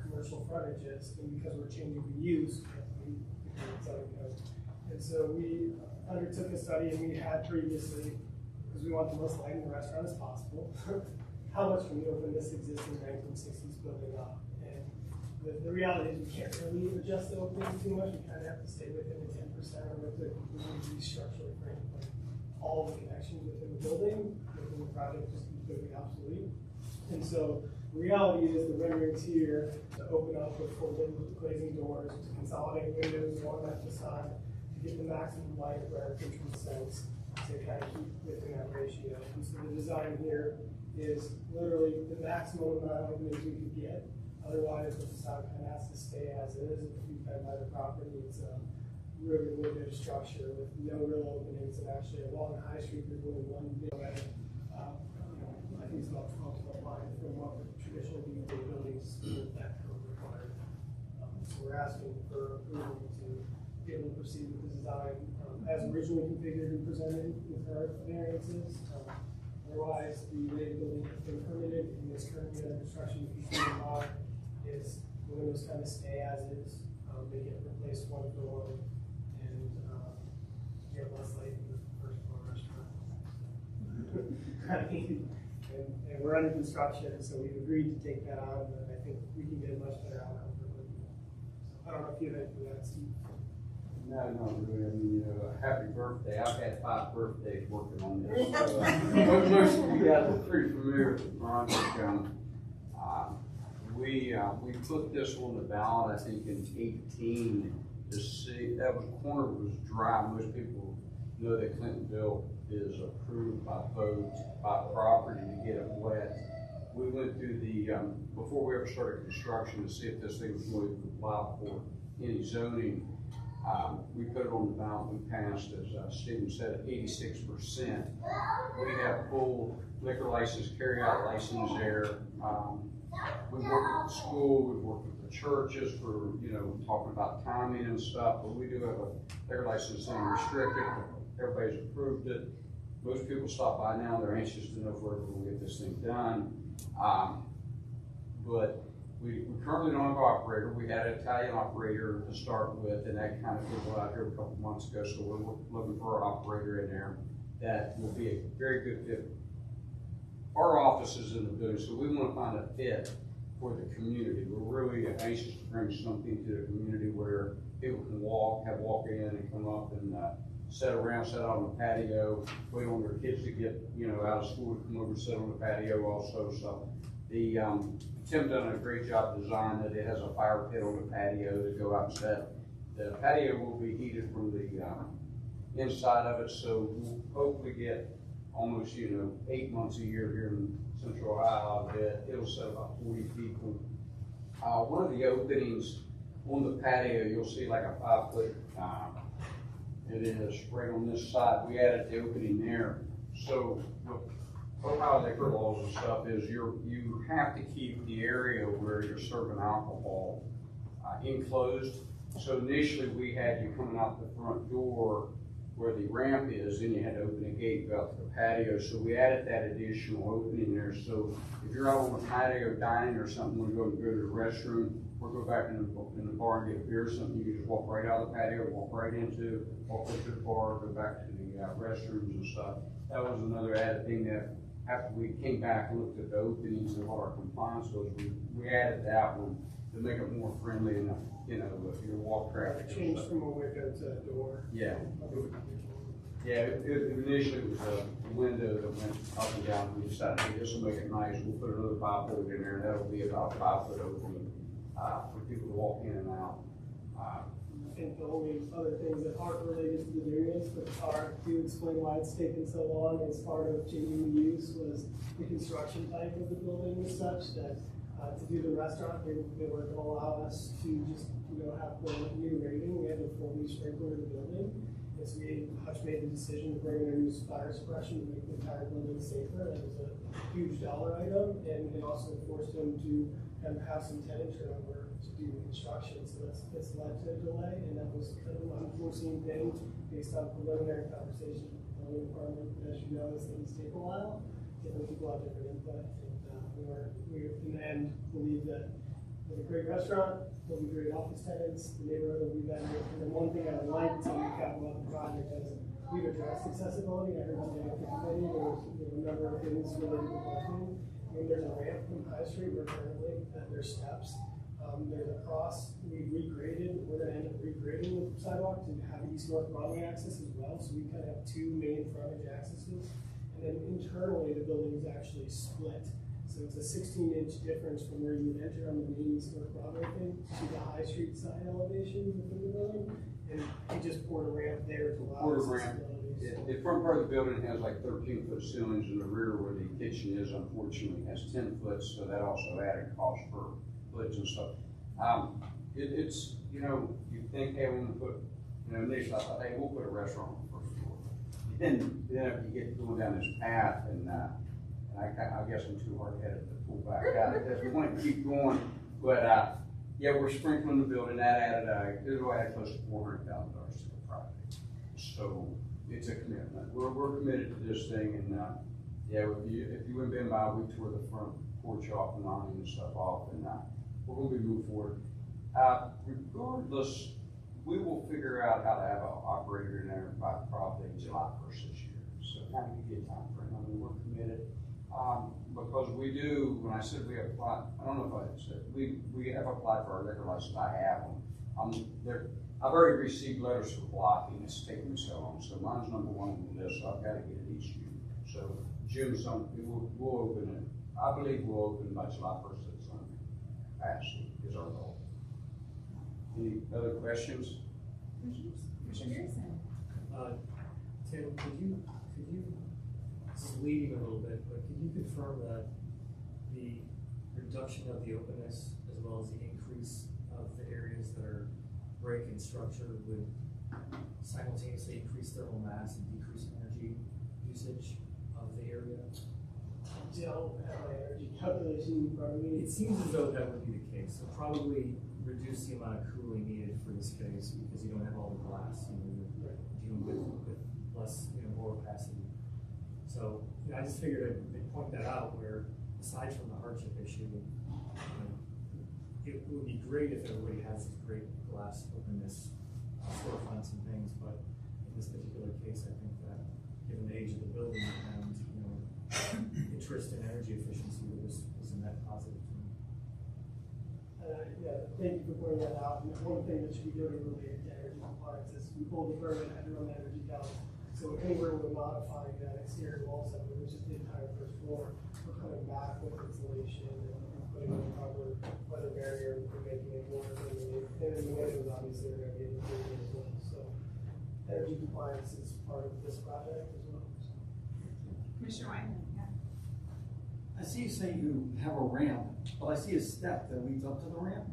commercial frontages, and because we're changing the use, and so we undertook a study, and we had previously, because we want the most light in the restaurant as possible, how much can we open this existing 1960s building up? And the reality is we can't really adjust the opening too much. We kind of have to stay within the 10%, or we have to completely restructure all the connections within the building, making the project just completely obsolete. And so the reality is the renderings here to open up with folding glazing doors, to consolidate windows one at a time, to get the maximum light where it makes sense, to kind of keep within that ratio. And so the design here is literally the maximum amount of openings we could get. Otherwise, the facade kind of has to stay as is. If you kind by the property, it's a really limited structure with no real openings, and actually along High Street, there's only one big way. I think it's about 12 line from what would traditionally be big buildings with that code required. So we're asking for approval to be able to proceed with the design as originally configured and presented with our variances. Otherwise, the way the building has been permitted and is currently under construction, is the windows kind of stay as is. They get replaced one for one, and get less light in the first floor restaurant. And we're under construction, so we've agreed to take that on, and I think we can get a much better outcome for them. So I don't know if you have anything to add, Steve. No, not really. I mean, happy birthday. I've had 5 birthdays working on this. So, most of you guys are pretty familiar with the project. We put this on the ballot, I think, in 18 to see, that was, corner was dry. Most people know that Clintonville is approved by vote, by property to get it wet. We went through the, before we ever started construction to see if this thing was going to apply for any zoning. We put it on the ballot, we passed, as Stephen said, 86%. We have full liquor license, carry-out license there. We work with the school, we work with the churches for, talking about timing and stuff, but we do have a liquor license unrestricted. Everybody's approved it. Most people stop by now, they're anxious to know if we're going to get this thing done. But we currently don't have an operator. We had an Italian operator to start with, and that kind of fizzled out here a couple months ago, so we're looking for an operator in there that will be a very good fit. Our office is in the building, so we want to find a fit for the community. We're really anxious to bring something to the community where people can have walk in and come up and sit around, sit out on the patio, wait on their kids to get, out of school to come over and sit on the patio also. So the Tim done a great job designing it. It has a fire pit on the patio to go out and sit. The patio will be heated from the inside of it, so we'll hopefully get almost, 8 months a year here in Central Ohio. It'll sit about 40 people. One of the openings on the patio, you'll see like a 5-foot, it is right on this side. We added the opening there. So what Ohio liquor laws and stuff is you have to keep the area where you're serving alcohol enclosed. So initially we had you coming out the front door where the ramp is, then you had to open a gate, go out to the patio. So we added that additional opening there. So if you're out on the patio dining or something, when you go to the restroom, or go back in the bar and get a beer or something, you can just walk right out of the patio, walk into the bar, go back to the restrooms and stuff. That was another added thing that after we came back and looked at the openings and what our compliance was, we added that one to make it more friendly and, if you walk traffic. Change from a window to a door. Yeah. Yeah, initially it was a window that went up and down. We decided, hey, this will make it nice. We'll put another 5-foot in there, and that'll be about 5-foot opening for people to walk in and out. I think the only other things that aren't related to the variance, but are to explain why it's taken so long as part of changing the use was the construction type of the building was such that To do the restaurant, they were gonna allow us to just, have the new rating. We had a full new sprinkler in the building. And so Hutch made the decision to bring in a new fire suppression to make the entire building safer. That was a huge dollar item, and it also forced them to kind of have some tenant turnover to do construction. So that's led to a delay, and that was kind of an unforeseen thing based on preliminary conversations with the building department. But as you know, these things take a while. Different people have different input, and we in the end believe that with a great restaurant, there'll be great office tenants, the neighborhood will be better. And then one thing I would like to recap about the project is we've addressed accessibility. I heard today at the committee, there was a number of things related to parking. There's a ramp from High Street where currently there's steps. There's a cross. We regraded. We're gonna end up regrading the sidewalk to have east-north Broadway access as well. So we kind of have two main frontage accesses. And then internally, the building is actually split. So it's a 16-inch difference from where you would enter on the main east-north Broadway thing to the High Street side elevation within the building. And he just poured a ramp there to allow accessibility. The front part of the building has like 13-foot ceilings, and the rear where the kitchen is unfortunately has 10 foot, so that also added cost for footage and stuff. It's, you think, hey, we're gonna put, initially I thought, hey, we'll put a restaurant on the first floor. Then if you get going down this path, and I guess I'm too hard-headed to pull back out at this point, keep going, but yeah, we're sprinkling the building. That added, it'll add close to $400,000 to the project. So it's a commitment. We're committed to this thing, and yeah, if you wouldn't been by, we tore the front porch off and awning and stuff off, and we're going to be moving forward. Regardless, we will figure out how to have an operator in there by probably July 1st this year. So kind of give you a time frame. I mean, we're committed. Because we do, when I said we have applied, I don't know if I said, we have applied for our liquor license. I have them. I've already received letters for blocking. It's taken me so long. So mine's number one on the list, so I've got to get it each year. So June, we'll open it. I believe we'll open by July 1st. It's passed is our goal. Any other questions? Commissioner Garrison. Tim, could you, this is leading a little bit, but could you confirm that the reduction of the openness as well as the increase of the areas that are break in structure would simultaneously increase thermal mass and decrease energy usage of the area? I don't have my energy calculation in front of me. It seems as though that would be the case. So probably reduce the amount of cooling needed for the space because you don't have all the glass. You're dealing with less, more opacity. So I just figured I'd point that out where, aside from the hardship issue, it would be great if everybody has this great glass openness, storefronts and things, but in this particular case, I think that given the age of the building and interest in energy efficiency, it was a net positive to me. Yeah, thank you for pointing that out. And one thing that should be noted related to energy compliance is we pulled the permit at their own energy counts. So anywhere we're modifying that exterior wall set, which is the entire first floor, we're coming back with insulation and putting in a cover, weather barrier, and making it more illuminated. And then the windows obviously are going to be illuminated as well. So energy compliance is part of this project as well. Commissioner Wyman. I see you say you have a ramp, but I see a step that leads up to the ramp.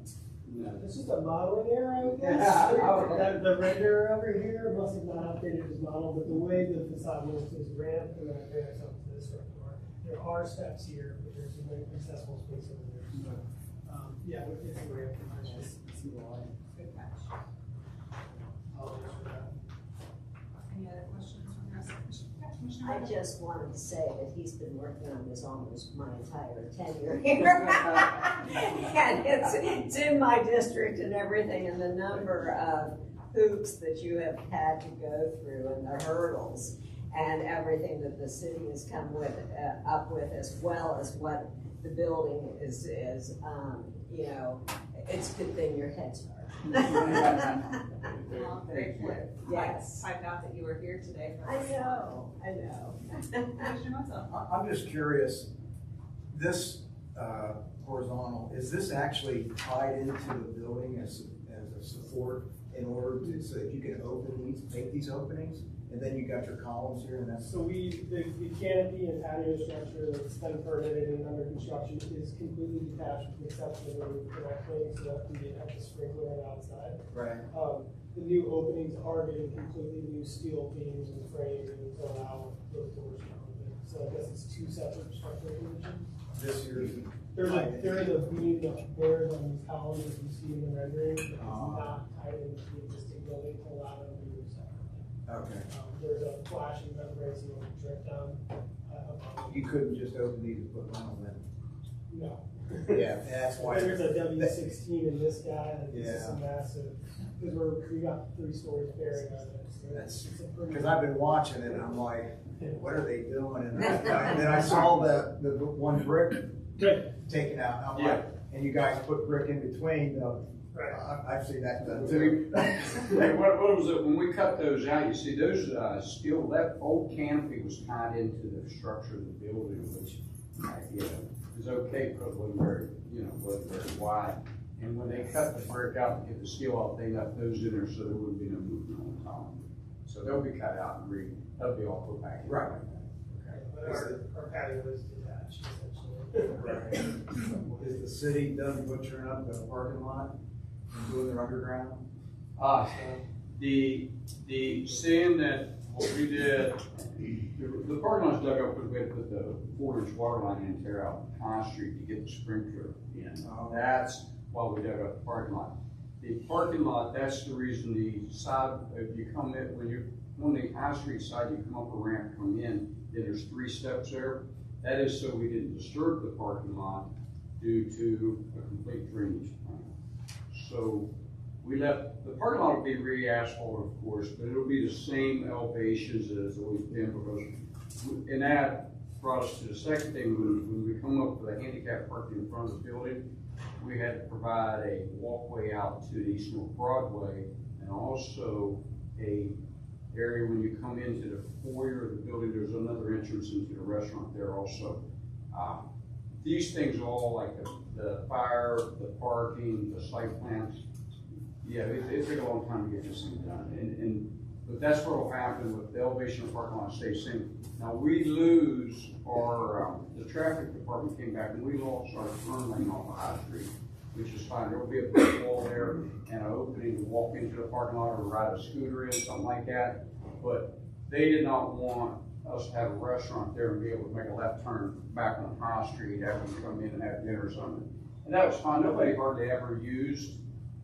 No, this is a modeling error, I guess. Yeah. The render over here must have not updated his model, but the way the facade works is ramp and then advance up to this front door. There are steps here, but there's an accessible space over there. So, yeah, it's a ramp. See the line. Good catch. Apologies for that. Any other questions from the rest of the commission? Commissioner I Wyman. just wanted to say that he's been working on this almost my entire tenure here. And it's in my district and everything, and the number of hoops that you have had to go through and the hurdles and everything that the city has come up with, as well as what the building is, it's a good thing your head started. Well, very clear. Yes. I found out that you were here today. I know. Commissioner Wetzel. I'm just curious, this horizontal, is this actually tied into the building as a support in order to, so that you can open these, make these openings and then you got your columns here, and that's, So the canopy and patio structure that's been permitted and under construction is completely detached with the exception of the roof connecting, so that we didn't have to sprinkler it outside. right. The new openings are getting completely new steel beams and framing to allow those doors to open. So I guess it's two separate structural conditions. This year's. There is a beam that bears on these columns as you see in the rendering, but it's not tied into the existing building to allow them to move separately. Okay. There's a flashing membrane so you don't drip down above. You couldn't just open these and put vinyl in. No. Yeah, that's why. There's a W16 in this guy, and this is Yeah. a massive, because we got 3 stories bearing on it. So That's, it's a pretty- because I've been watching it, and I'm like, what are they doing? And then I saw the one brick taken out, and I'm like, and you guys put brick in between, I've seen that done too. Hey, what was it, when we cut those out, you see, those, steel, that old canopy was tied into the structure of the building, which, is okay, because it wasn't very, wasn't very wide. And when they cut the brick out to get the steel off, they left those in there, so there wouldn't be no movement on the top. So they'll be cut out and they'll be all put back in. Right. But our patio is detached, essentially. Right. Is the city done butchering up the parking lot and doing their underground? Seeing that what we did, the parking lot's dug up because we had to put the 4-inch water line in and tear out High Street to get the sprinkler in. That's why we dug up the parking lot. The parking lot, that's the reason the side, if you come in, when you're on the High Street side, you come up a ramp, come in, then there's 3 steps there. That is so we didn't disturb the parking lot due to a complete drainage plan. So we left, the parking lot will be re-asphalt, of course, but it'll be the same elevations as it's always been, because, and that brought us to the second thing, when we come up with a handicap parking in front of the building, we had to provide a walkway out to the East North Broadway, and also a area when you come into the foyer of the building, there's another entrance into the restaurant there also. These things are all like the fire, the parking, the site plans. Yeah, it took a long time to get this thing done, but that's what will happen with the elevation of the parking lot stays same. Now we lose our, the traffic department came back and we lost our turn lane off of High Street, which is fine. There will be a brick wall there and an opening to walk into the parking lot or ride a scooter in, something like that. But they did not want us to have a restaurant there and be able to make a left turn back on High Street after we come in and have dinner or something. And that was fine. Nobody hardly ever used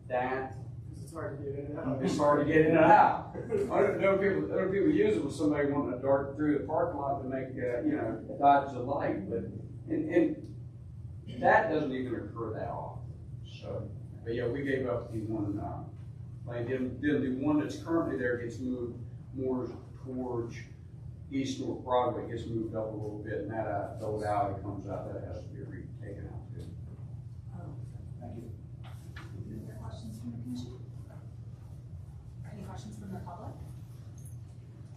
that. It's hard to get in and out. It's hard to get in and out. Other people use it with somebody wanting to dart through the parking lot to make, dodge the light, but, and that doesn't even occur that often. So, but yeah, we gave up the one, then the one that's currently there gets moved more towards East North Broadway, gets moved up a little bit, and that, old alley comes out, that has to be taken out too. Thank you. Any other questions from the commission? Any questions from the public?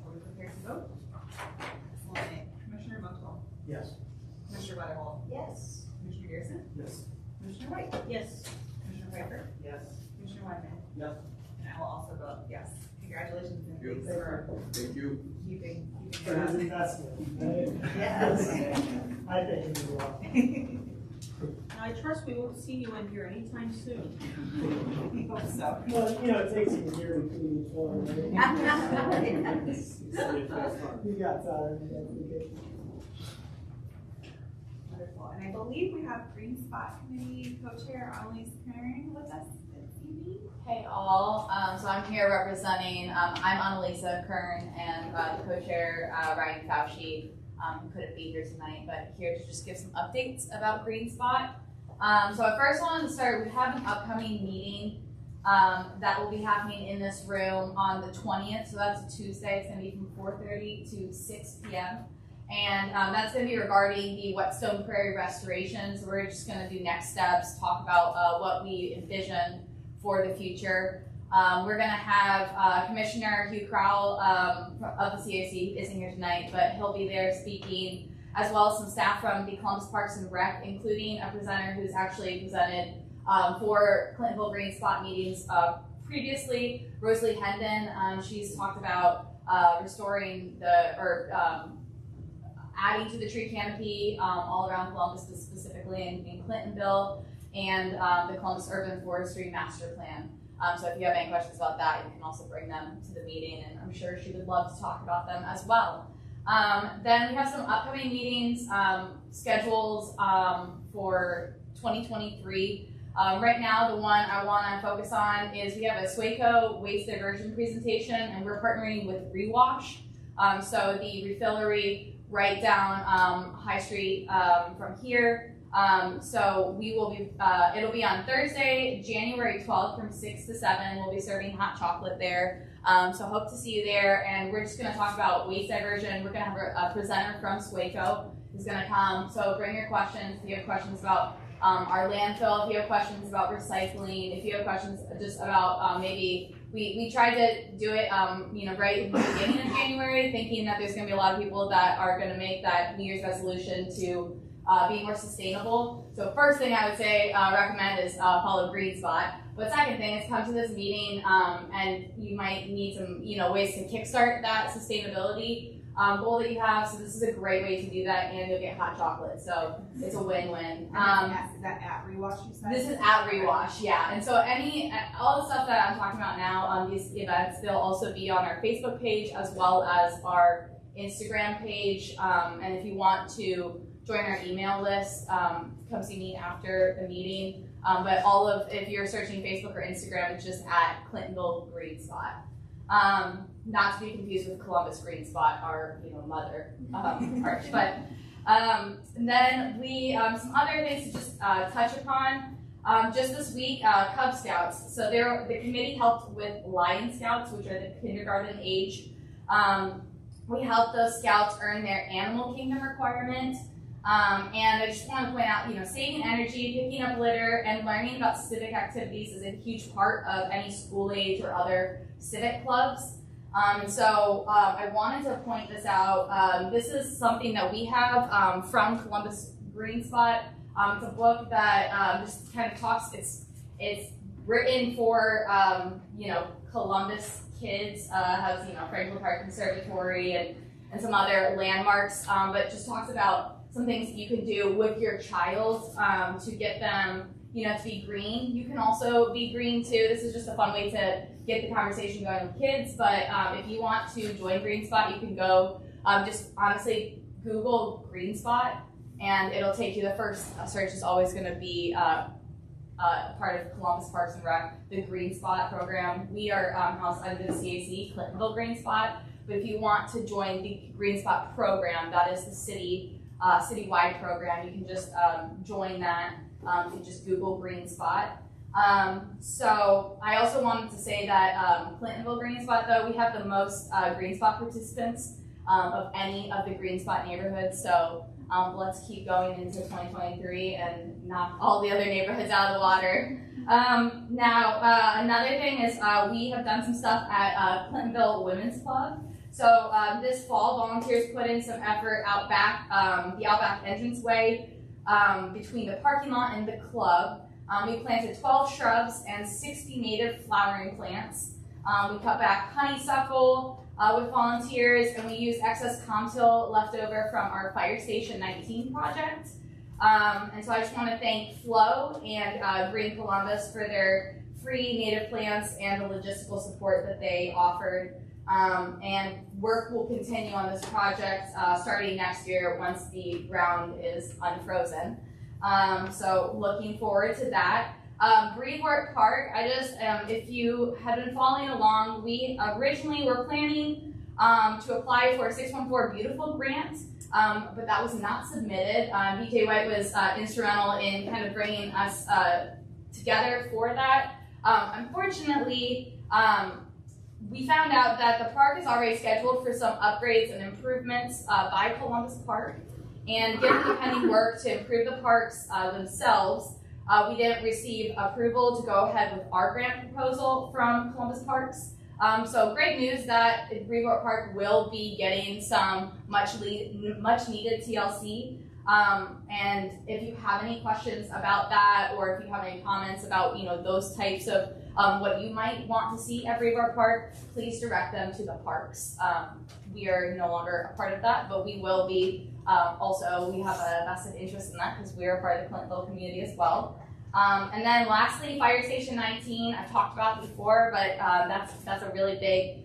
Are we prepared to vote? Commissioner Mokel? Yes. Commissioner Weatherholt? Yes. Commissioner Garrison? Yes. Commissioner White? Yes. Commissioner Piper? Yes. Commissioner Wyman? Yes. And I will also vote yes. Congratulations and Thank thanks you. for Thank you. keeping For his investment. Right? Yes. I think it will well. I trust we won't see you in here anytime soon. We hope so. Well, it takes a year between each one, right? You got time. Wonderful, and I believe we have Green Spot Committee Co-Chair Annalise Kern with us this evening. Hey all, so I'm here representing, I'm Annalisa Kern and the co-chair Ryan Fauci, who couldn't be here tonight, but here to just give some updates about Green Spot. So I first wanted to start, we have an upcoming meeting that will be happening in this room on the 20th, so that's a Tuesday. It's going to be from 4:30 to 6 p.m. And that's going to be regarding the Whetstone Prairie restoration. So we're just going to do next steps, talk about what we envision for the future. We're going to have Commissioner Hugh Crowell of the CAC, isn't here tonight, but he'll be there speaking, as well as some staff from the Columbus Parks and Rec, including a presenter who's actually presented for Clintonville Green Spot meetings previously, Rosalie Hendon. She's talked about restoring adding to the tree canopy all around Columbus, specifically in Clintonville, and the Columbus Urban Forestry Master Plan. So if you have any questions about that, you can also bring them to the meeting, and I'm sure she would love to talk about them as well. Then we have some upcoming meetings, schedules for 2023. Right now, the one I want to focus on is we have a SWACO waste diversion presentation, and we're partnering with Rewash. So the refillery right down High Street from here. So we will be, it'll be on Thursday, January 12th from 6 to 7. We'll be serving hot chocolate there. So hope to see you there. And we're just going to talk about waste diversion. We're going to have a presenter from SWACO who's going to come. So bring your questions. If you have questions about our landfill, if you have questions about recycling, if you have questions just about maybe we tried to do it right in the beginning of January, thinking that there's going to be a lot of people that are going to make that New Year's resolution to be more sustainable. So first thing I would say recommend is follow Green Spot. But second thing is come to this meeting and you might need some ways to kickstart that sustainability goal that you have. So this is a great way to do that, and you'll get hot chocolate. So it's a win-win. Is that at Rewash, you said? This is at Rewash, yeah. And so all the stuff that I'm talking about now, these events, they'll also be on our Facebook page as well as our Instagram page. And if you want to join our email list, come see me after the meeting. But if you're searching Facebook or Instagram, it's just at Clintonville Green Spot. Not to be confused with Columbus Green Spot, our mother arch. But then we some other things to just touch upon. Just this week, Cub Scouts. So the committee helped with Lion Scouts, which are the kindergarten age. We helped those scouts earn their Animal Kingdom requirement. And I just want to point out, saving energy, picking up litter, and learning about civic activities is a huge part of any school age or other civic clubs. And so I wanted to point this out. This is something that we have from Columbus Green Spot. It's a book that just kind of talks. It's written for Columbus kids. Has Franklin Park Conservatory and some other landmarks, but just talks about some things that you can do with your child to get them, to be green. You can also be green too. This is just a fun way to get the conversation going with kids. But if you want to join Green Spot, you can go just honestly Google Green Spot, and it'll take you. The first search is always going to be part of Columbus Parks and Rec, the Green Spot program. We are housed under the CAC, Clintonville Green Spot. But if you want to join the Green Spot program, that is the citywide program. You can just join that. You can just Google Green Spot. So I also wanted to say that Clintonville Green Spot, though, we have the most Green Spot participants of any of the Green Spot neighborhoods. So let's keep going into 2023 and knock all the other neighborhoods out of the water. Now, another thing is we have done some stuff at Clintonville Women's Club. So this fall, volunteers put in some effort out back, the Outback entranceway between the parking lot and the club. We planted 12 shrubs and 60 native flowering plants. We cut back honeysuckle with volunteers, and we used excess Comtil left over from our Fire Station 19 project. And so I just want to thank Flo and Green Columbus for their free native plants and the logistical support that they offered. And work will continue on this project starting next year once the ground is unfrozen. So looking forward to that. Breedwort Park, if you have been following along, we originally were planning to apply for a 614 Beautiful grant, but that was not submitted. BJ White was instrumental in kind of bringing us together for that. Unfortunately, we found out that the park is already scheduled for some upgrades and improvements by Columbus Park. And given the pending work to improve the parks themselves, we didn't receive approval to go ahead with our grant proposal from Columbus Parks. So great news that Breedwort Park will be getting some much needed TLC. And if you have any questions about that, or if you have any comments about, those types of what you might want to see at Brevard Park, please direct them to the parks. We are no longer a part of that, but we will be. Also, we have a vested interest in that because we are part of the Clintonville community as well. And then lastly, Fire Station 19, I've talked about before, but that's a really big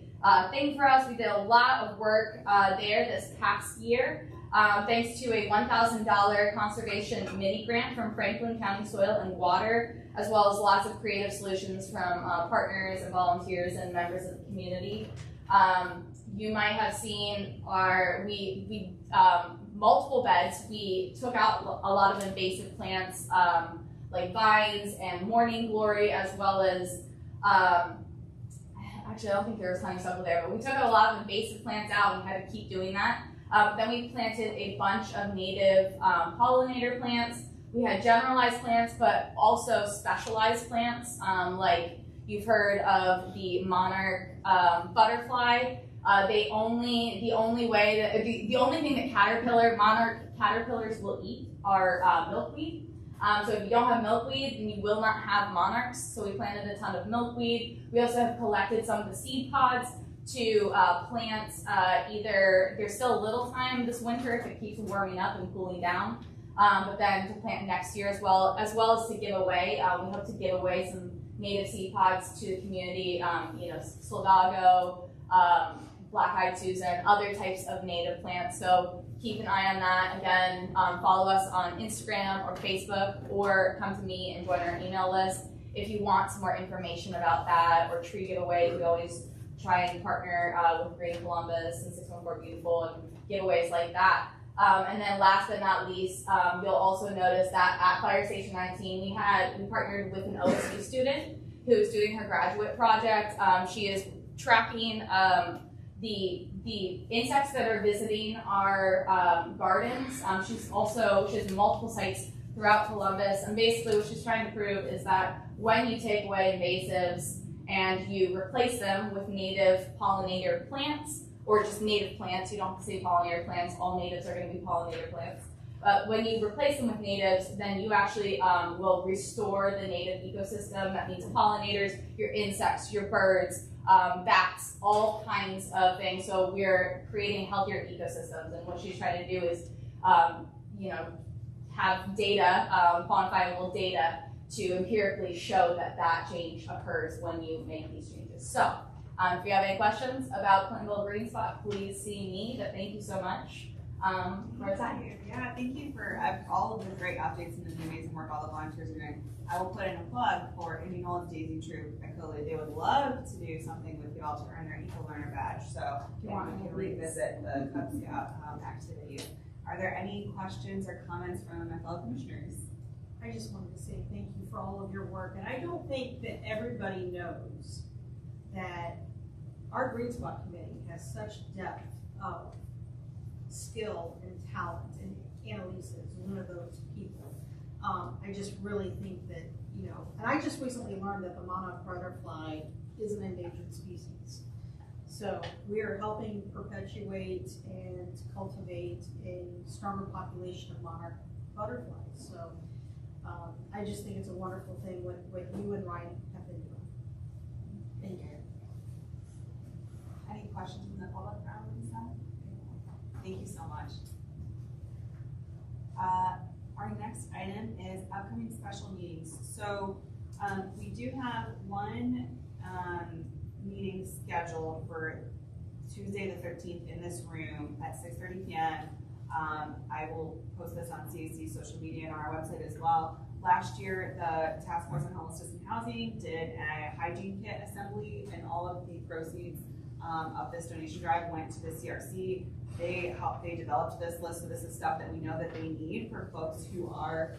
thing for us. We did a lot of work there this past year, thanks to a $1,000 conservation mini grant from Franklin County Soil and Water, as well as lots of creative solutions from partners and volunteers and members of the community. You might have seen we multiple beds. We took out a lot of invasive plants, like vines and morning glory, as well as, actually I don't think there was honeysuckle there, but we took a lot of invasive plants out and we had to keep doing that. Then we planted a bunch of native pollinator plants. We had generalized plants, but also specialized plants, like you've heard of the monarch butterfly. The only thing that monarch caterpillars will eat are milkweed. So if you don't have milkweed, then you will not have monarchs. So we planted a ton of milkweed. We also have collected some of the seed pods to plant either, there's still a little time this winter if it keeps warming up and cooling down, but then to plant next year as well as to give away. We hope to give away some native seed pods to the community, Soldago, black-eyed Susan, other types of native plants. So keep an eye on that. Again, follow us on Instagram or Facebook, or come to me and join our email list. If you want some more information about that or tree giveaways, we always try and partner with Green Columbus and 614 Beautiful and giveaways like that. And then last but not least, you'll also notice that at Fire Station 19, we partnered with an OSU student who's doing her graduate project. She is tracking the insects that are visiting our gardens. She has multiple sites throughout Columbus, and basically what she's trying to prove is that when you take away invasives and you replace them with native pollinator plants, or just native plants, you don't have to say pollinator plants, all natives are going to be pollinator plants. But when you replace them with natives, then you actually will restore the native ecosystem. That means pollinators, your insects, your birds, bats, all kinds of things. So we're creating healthier ecosystems, and what she's trying to do is, have data, quantifiable data, to empirically show that change occurs when you make these changes. So, if you have any questions about Clintonville Green Spot, please see me. But thank you so much for your time. Yeah, thank you for all of the great updates and the amazing work all the volunteers are doing. I will put in a plug for Indy Nolan's Daisy Troop at Coley. They would love to do something with you all to earn their Eco Learner badge. So if you want to revisit the Cub Scout activities. Are there any questions or comments from my fellow commissioners? I just wanted to say thank you for all of your work, and I don't think that everybody knows that our Green Spot Committee has such depth of skill and talent, and Annalisa is one of those people. I just really think that, and I just recently learned that the monarch butterfly is an endangered species. So we are helping perpetuate and cultivate a stronger population of monarch butterflies. So I just think it's a wonderful thing what you and Ryan have been doing. Thank you. Any questions from the public around Lisa? Thank you so much. Our next item is upcoming special meetings. So we do have one meeting scheduled for Tuesday the 13th in this room at 6:30 p.m. I will post this on CAC social media and on our website as well. Last year, the Task Force on Homelessness and Housing did a hygiene kit assembly, and all of the proceeds of this donation drive went to the CRC. They developed this list, so this is stuff that we know that they need for folks who are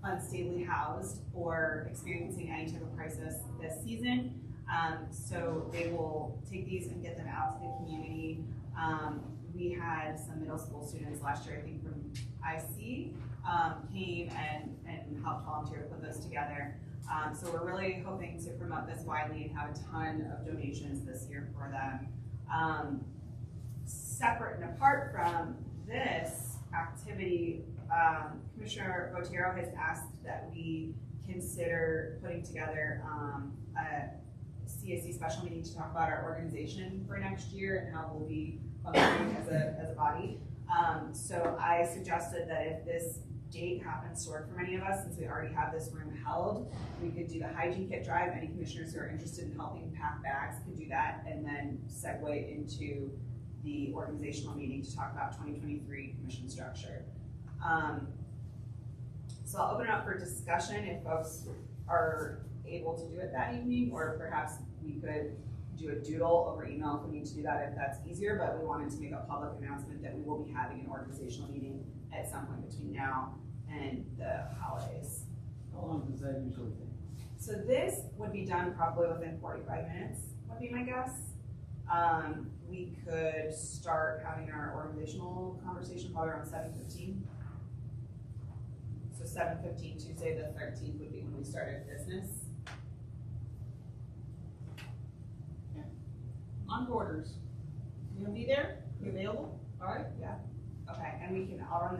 unstably housed or experiencing any type of crisis this season. So they will take these and get them out to the community. We had some middle school students last year, I think from IC, came and helped volunteer to put those together. So we're really hoping to promote this widely and have a ton of donations this year for them. Separate and apart from this, activity, Commissioner Botero has asked that we consider putting together a CAC special meeting to talk about our organization for next year and how we'll be functioning as a body. So I suggested that if this date happens to work for many of us, since we already have this room held, we could do the hygiene kit drive. Any commissioners who are interested in helping pack bags could do that, and then segue into the organizational meeting to talk about 2023 commission structure. So I'll open it up for discussion if folks are able to do it that evening, or perhaps we could do a doodle over email if we need to do that, if that's easier, but we wanted to make a public announcement that we will be having an organizational meeting at some point between now and the holidays. How long does that usually take? So this would be done probably within 45 minutes, would be my guess. We could start having our organizational conversation probably around 7:15. So 7:15, Tuesday the 13th would be when we started business. On borders. You gonna be there? You available? All right. Yeah. Okay, and I can run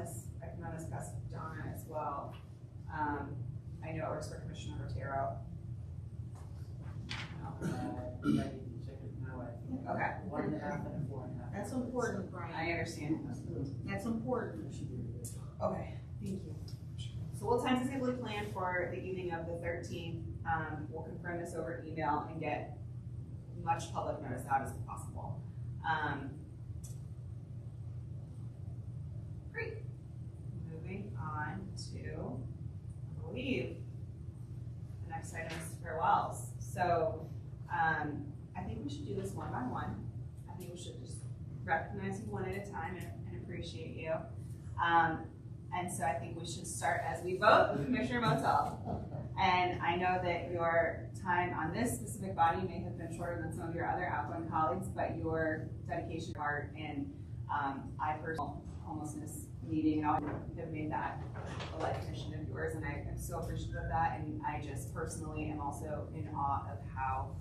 this past Donna as well. I know it works for Commissioner Rotero. Okay. 1.5 and 4.5. That's important, Brian. I understand. That's important. Okay, thank you. So we'll tentatively plan for the evening of the 13th. We'll confirm this over email and get much public notice out as possible. Great. Moving on to, I believe, the next item is farewells. So I think we should do this one by one. I think we should just recognize you one at a time and appreciate you. And so I think we should start as we vote with Commissioner Motel. And I know that your time on this specific body may have been shorter than some of your other outgoing colleagues, but your dedication, heart, and I personally homelessness meeting and all have made that a life mission of yours, and I am so appreciative of that. And I just personally am also in awe of how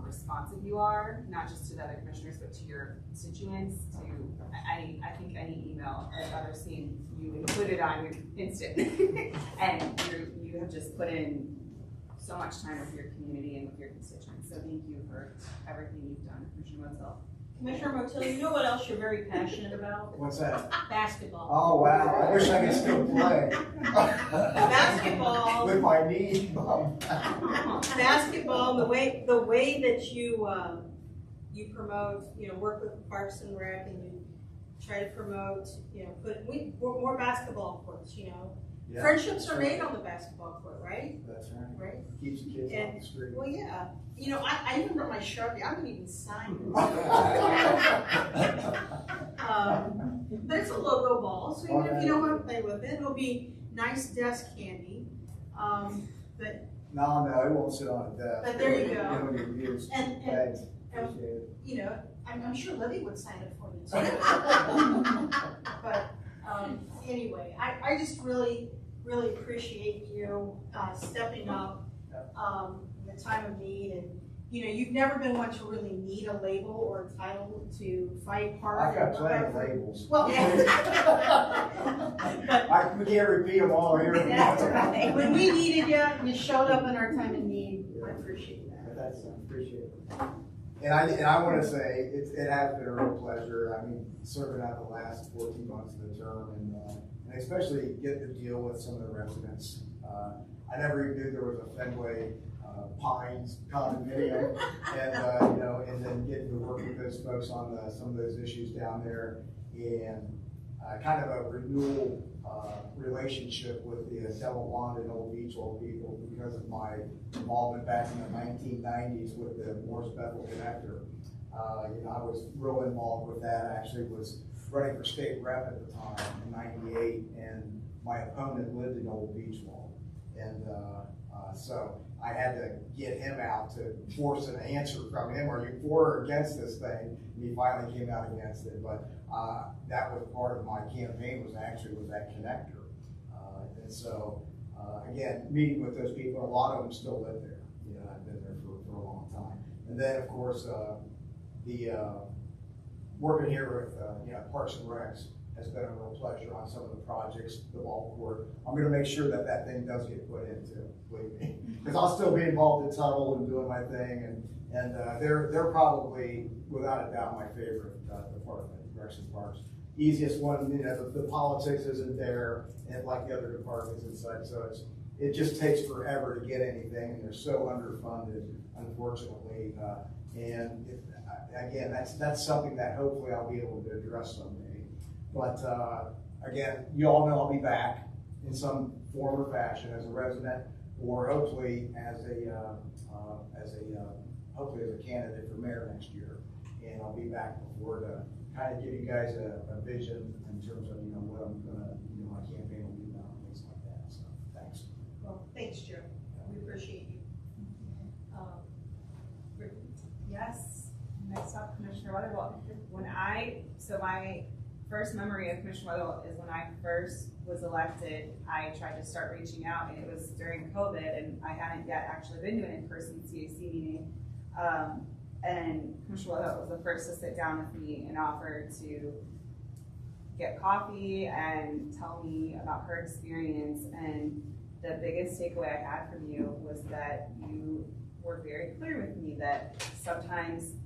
responsive you are, not just to the other commissioners, but to your constituents. I think any email I've ever seen you included on instant, and you have just put in so much time with your community and with your constituents. So thank you for everything you've done, Commissioner Motel. Commissioner Motil, you know what else you're very passionate about? What's that? Basketball. Oh, wow, I wish I could still play. Basketball. With my knee. Basketball, the way that you promote, work with Parks and Rec, and you try to promote, put more basketball courts, Yeah, Friendships are made on the basketball court, right? That's right. Right? Keeps the kids off the street. Well, yeah. I even brought my Sharpie. I wouldn't even sign it. But it's a logo ball, so even if you don't want to play with it, it'll be nice desk candy. But No, it won't sit on a desk. But there you go. It'll get used. and Thanks, appreciate it. I'm sure Libby would sign it for me too. But anyway, I just really appreciate you stepping up in the time of need, and you've never been one to really need a label or a title to fight hard. I've got plenty of labels. Well, We can't repeat them all here. that's right. When we needed you, you showed up in our time of need. I appreciate that. That's, I appreciate it. And I want to say, it has been a real pleasure. I mean, serving out the last 14 months of the term, and especially get to deal with some of the residents. I never even knew there was a Fenway Pines condominium, and then getting to work with those folks on some of those issues down there, and kind of a renewal relationship with the Delaware and Old Beachville people because of my involvement back in the 1990s with the Morris Bethel Connector. I was real involved with that. I actually was running for state rep at the time in '98, and my opponent lived in Old Beachville, and so I had to get him out to force an answer from him. Are you for or against this thing? And he finally came out against it, but that was part of my campaign, was that connector. And so, again, meeting with those people, a lot of them still live there. I've been there for a long time. And then, of course, the working here with Parks and Recs has been a real pleasure on some of the projects, the ball court. I'm gonna make sure that that thing does get put into, believe me. Because I'll still be involved in tunnel and doing my thing, and they're probably, without a doubt, my favorite department, Direction Parks. Easiest one, you know, the politics isn't there, and like the other departments and such, so it just takes forever to get anything, and they're so underfunded, unfortunately. Again, that's something that hopefully I'll be able to address someday. But again, you all know I'll be back in some form or fashion as a resident, or hopefully as a candidate for mayor next year. And I'll be back before to kind of give you guys a vision in terms of, you know, what I'm gonna, you know, my campaign will be about, and things like that. So thanks. Well, thanks, Joe. We appreciate you. Yes, next up, Commissioner Weatherwell. My first memory of Commissioner Weatherwell is when I first was elected, I tried to start reaching out, and it was during COVID, and I hadn't yet actually been to an in-person CAC meeting. And Commissioner Weatherwell was the first to sit down with me and offer to get coffee and tell me about her experience. And the biggest takeaway I had from you was that you were very clear with me that sometimes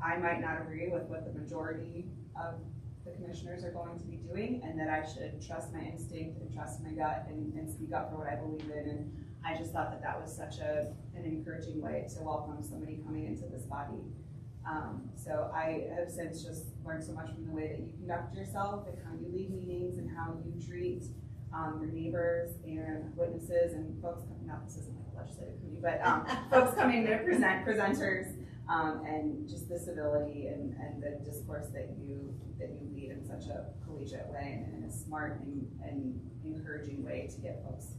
I might not agree with what the majority of the commissioners are going to be doing, and that I should trust my instinct and trust my gut and speak up for what I believe in. And I just thought that that was such an encouraging way to welcome somebody coming into this body. So I have since just learned so much from the way that you conduct yourself and how you lead meetings and how you treat your neighbors and witnesses and folks coming out. This isn't like a legislative committee, but folks coming to present, presenters, and just the civility and the discourse that you lead in such a collegiate way and in a smart and encouraging way to get folks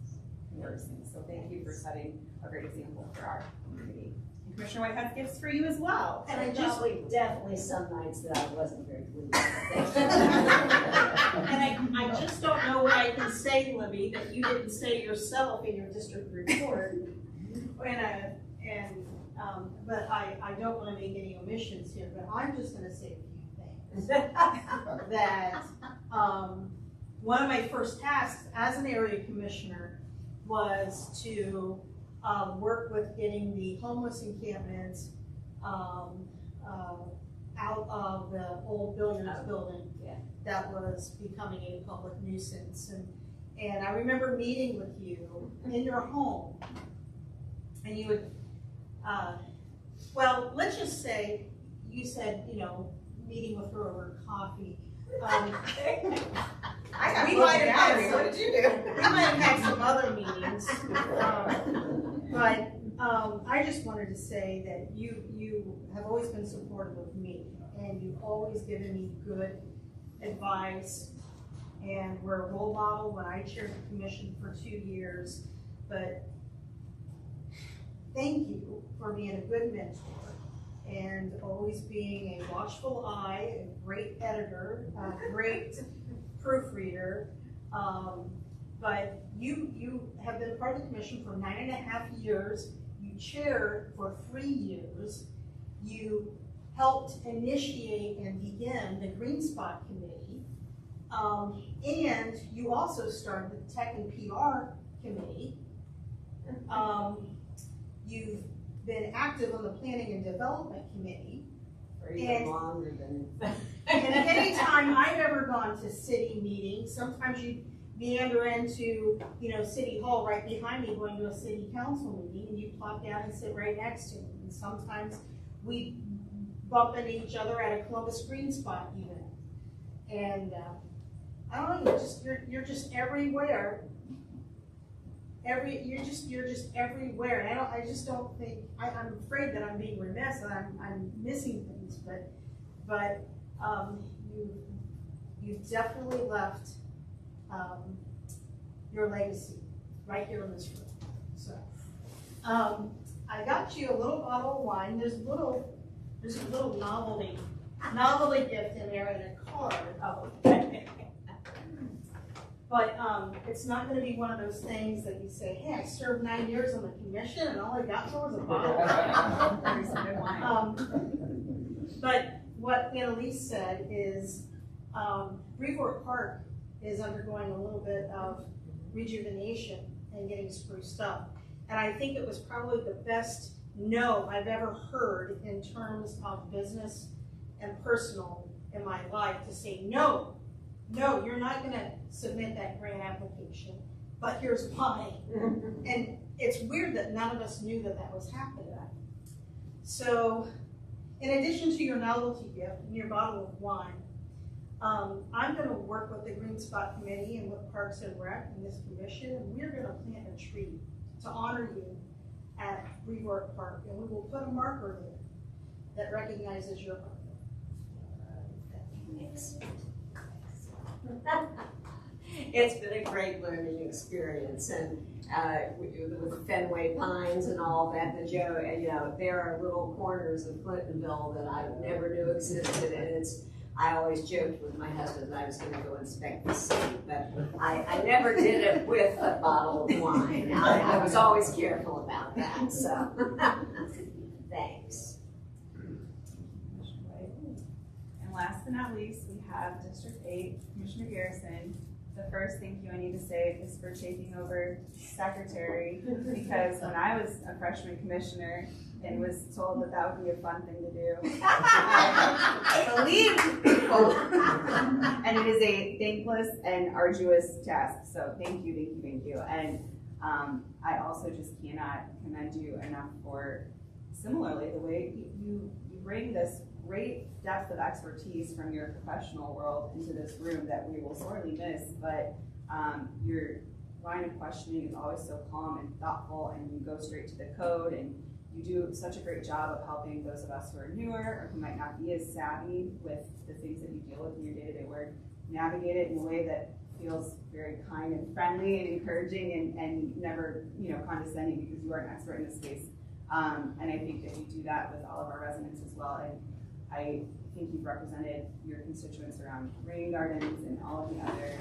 conversing. So thank you for setting a great example for our community. And Commissioner White has gifts for you as well. And I just definitely some nights that I wasn't very pleased. And I just don't know what I can say, Libby, that you didn't say yourself in your district report. But I don't want to make any omissions here, but I'm just going to say a few things. That one of my first tasks as an area commissioner was to work with getting the homeless encampments out of the old billiards building that was becoming a public nuisance. And I remember meeting with you in your home, and you would, well, let's just say you said, you know, meeting with her over coffee. We might have had What did you do? We might have had some other meetings, but I just wanted to say that you have always been supportive of me, and you've always given me good advice, and we're a role model when I chaired the commission for 2 years. But thank you for being a good mentor and always being a watchful eye, a great editor, a great proofreader. But you have been part of the commission for 9.5 years. You chaired for 3 years. You helped initiate and begin the Green Spot Committee. And you also started the Tech and PR Committee. You've been active on the Planning and Development Committee. Or even longer than. And any time I've ever gone to city meetings, sometimes you meander into, you know, City Hall right behind me going to a city council meeting, and you plop down and sit right next to me. And sometimes we bump into each other at a Columbus Green Spot event. And I don't know, you're just everywhere. You're just everywhere. And I just don't think, I'm afraid that I'm being remiss and I'm missing things, but you've definitely left your legacy right here in this room. So I got you a little bottle of wine. There's a little novelty gift in there and a card. Oh, okay. But it's not going to be one of those things that you say, hey, I served 9 years on the commission and all I got was a bottle of wine. But what Annalise said is Brevoort Park is undergoing a little bit of rejuvenation and getting spruced up. And I think it was probably the best no I've ever heard in terms of business and personal in my life to say, no, you're not gonna submit that grant application, but here's why. And it's weird that none of us knew that that was happening. So, in addition to your novelty gift and your bottle of wine, I'm gonna work with the Green Spot Committee and with Parks and Rec and this commission, and we're gonna plant a tree to honor you at Brevoort Park, and we will put a marker there that recognizes your hard work. Thanks. It's been a great learning experience, and with Fenway Pines and all that, there are little corners of Clintonville that I never knew existed, and I always joked with my husband that I was going to go inspect the city, but I never did it with a bottle of wine. I was always careful about that, so thanks. And last but not least, we have District 8, Commissioner Garrison. The first thank you I need to say is for taking over secretary, because when I was a freshman commissioner and was told that that would be a fun thing to do, I believed people. And it is a thankless and arduous task, so thank you. And I also just cannot commend you enough for, similarly, the way you bring this great depth of expertise from your professional world into this room that we will sorely miss, but your line of questioning is always so calm and thoughtful, and you go straight to the code, and you do such a great job of helping those of us who are newer or who might not be as savvy with the things that you deal with in your day-to-day work, navigate it in a way that feels very kind and friendly and encouraging and never, condescending, because you are an expert in this space. And I think that you do that with all of our residents as well. And I think you've represented your constituents around rain gardens and all of the other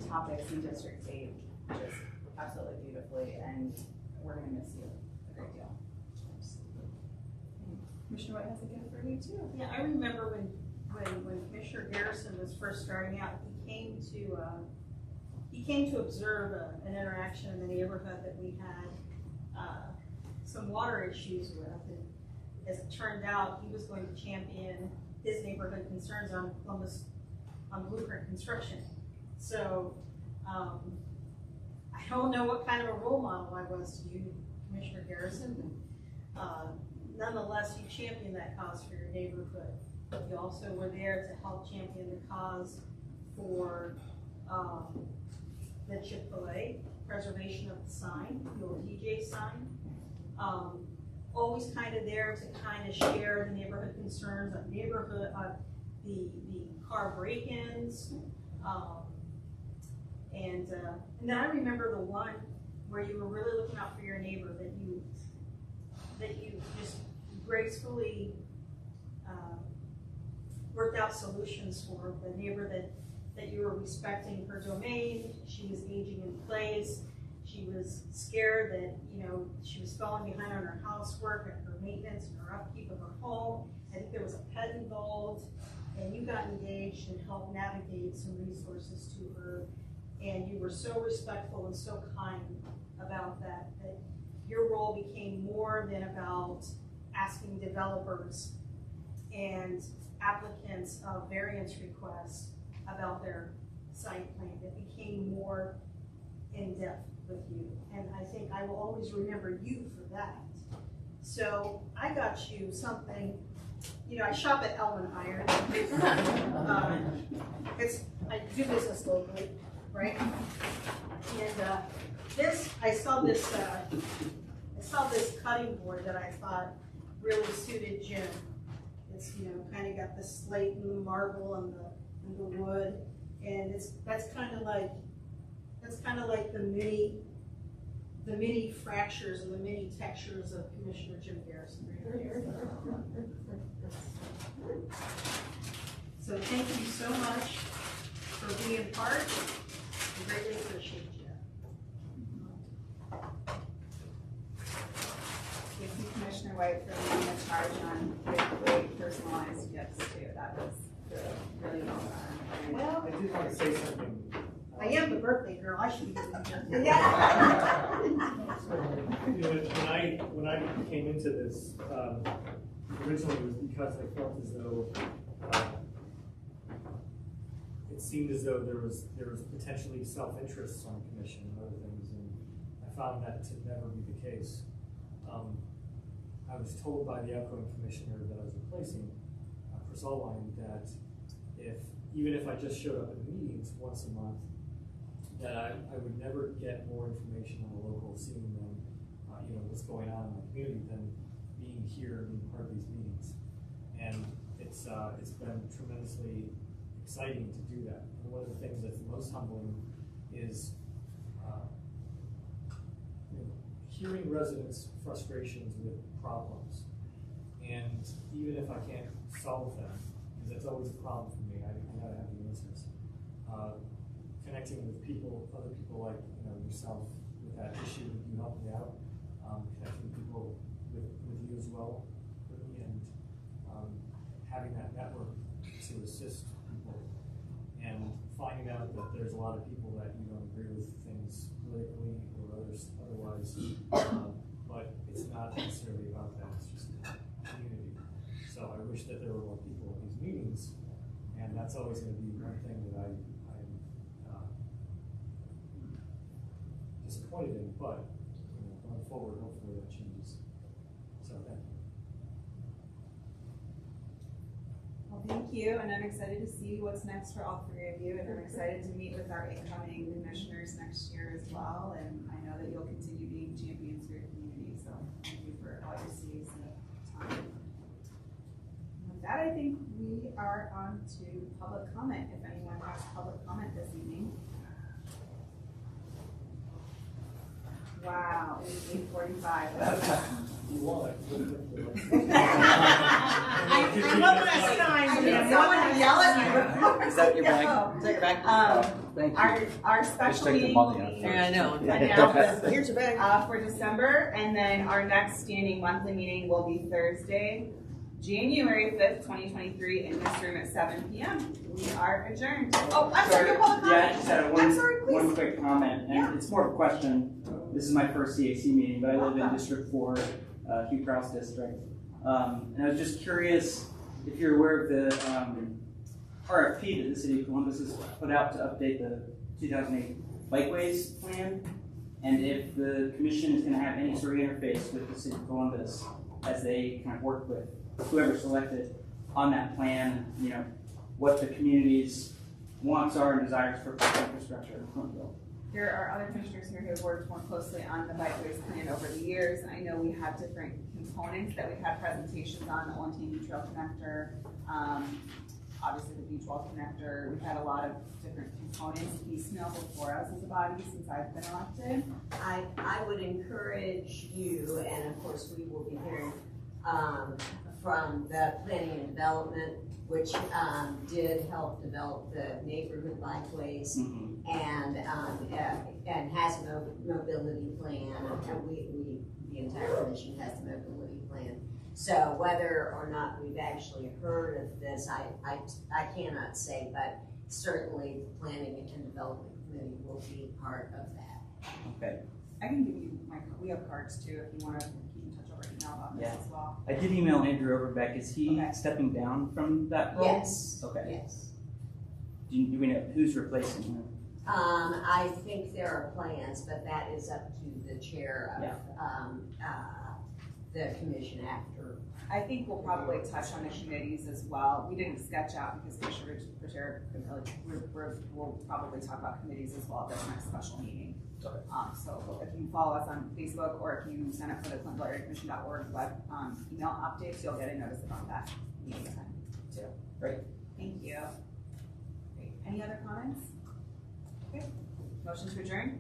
topics in District 8 just absolutely beautifully, and we're going to miss you a great deal. Commissioner White has a gift for you too. Yeah, I remember when Commissioner Garrison was first starting out, he came to observe an interaction in the neighborhood that we had some water issues with, and as it turned out, he was going to champion his neighborhood concerns on Blueprint Construction. So I don't know what kind of a role model I was to you, Commissioner Garrison. Nonetheless, you championed that cause for your neighborhood. You also were there to help champion the cause for the Chick-fil-A, preservation of the sign, the old DJ sign. Always kind of there to kind of share the neighborhood concerns of the car break-ins. And then I remember the one where you were really looking out for your neighbor, that you just gracefully worked out solutions for the neighbor that you were respecting her domain. She was aging in place. She was scared that, she was falling behind on her housework and her maintenance and her upkeep of her home. I think there was a pet involved, and you got engaged and helped navigate some resources to her. And you were so respectful and so kind about that your role became more than about asking developers and applicants of variance requests about their site plan. It became more in-depth with you, and I think I will always remember you for that. So I got you something, I shop at Elman Iron. I do business locally, right? And I saw this cutting board that I thought really suited Jim. It's kind of got the slate and the marble and the wood, and that's kind of like the mini fractures and the mini textures of Commissioner Jim Garrison right here. So thank you so much for being part. I greatly appreciate you. Thank you, Commissioner White, for leading the charge on great personalized gifts too. That was really well done. did want to say something. I am the birthday girl, I should be doing that. You know, when I came into this, originally it was because I felt as though it seemed as though there was potentially self-interest on the commission and other things, and I found that to never be the case. I was told by the outgoing commissioner that I was replacing, Chris Allwine, that even if I just showed up at meetings once a month, that I would never get more information on the local, seeing them, what's going on in my community, than being here and being part of these meetings. And it's been tremendously exciting to do that. And one of the things that's most humbling is hearing residents' frustrations with problems. And even if I can't solve them, because that's always a problem for me, I gotta have the answers. Connecting with people, other people like yourself with that issue, you help me out. Connecting people with you as well, and having that network to assist people, and finding out that there's a lot of people that you don't agree with things politically or otherwise, but it's not necessarily about that. It's just community. So I wish that there were more people at these meetings, and that's always going to be one thing that I'm disappointed in. But going forward, hopefully that changes. So thank you. Well, thank you, and I'm excited to see what's next for all three of you, and I'm excited to meet with our incoming commissioners next year as well, and I know that you'll continue being champions for your community, so thank you for all your C's and time. With that, I think we are on to public comment, if anyone has public comment this evening. Wow, it is 8:45. You want it. I'm up last time. Someone yell at you. Is that your bag? Is that your bag? Thank you. Our special meeting will be Yeah, I know. announced Here's your bag. for December, and then our next standing monthly meeting will be Thursday, January 5th, 2023, in this room at 7 p.m. We are adjourned. Oh, I'm sorry, your public comment. Yeah, I just had I'm sorry, please. one quick comment, and Yeah. it's more of a question. This is my first CAC meeting, but I live in District 4, Hugh Crouse District. And I was just curious if you're aware of the RFP that the City of Columbus has put out to update the 2008 Bikeways plan, and if the commission is going to have any sort of interface with the City of Columbus as they kind of work with whoever selected on that plan, what the community's wants are and desires for infrastructure in Columbus. There are other commissioners here who have worked more closely on the bikeways plan over the years, and I know we have different components that we've had presentations on, the Olentangy Trail Connector, obviously the Beach Wall Connector. We've had a lot of different components piecemeal before us as a body since I've been elected. I would encourage you, and of course we will be hearing from the planning and development, which did help develop the neighborhood bikeways, and has a mobility plan, and the entire commission has a mobility plan. So whether or not we've actually heard of this, I cannot say, but certainly the planning and development committee will be part of that. Okay. I can give you we have cards too if you want to keep in touch over email about this as well. I did email Andrew Overbeck. Is he stepping down from that role? Yes. Okay. Yes. Do we know who's replacing him? I think there are plans, but that is up to the chair of the commission after. I think we'll probably touch on the committees as well. We didn't sketch out because Commissioner Chair couldn't really, we'll probably talk about committees as well at the next special meeting. Okay. So if you follow us on Facebook or if you sign up for the ClintonVilleAreaCommission.org web email updates, you'll get a notice about that meeting time too. Great. Thank you. Great. Any other comments? Okay. Motion to adjourn?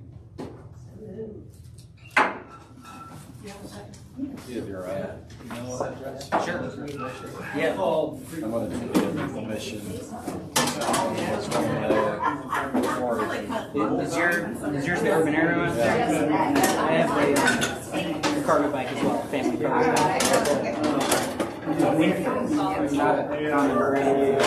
Give your email address. Sure. Yeah. I'm going to give information. Is yours the urban area one? Yeah. I have a cargo bike as well, family cargo bike. Not a common brand.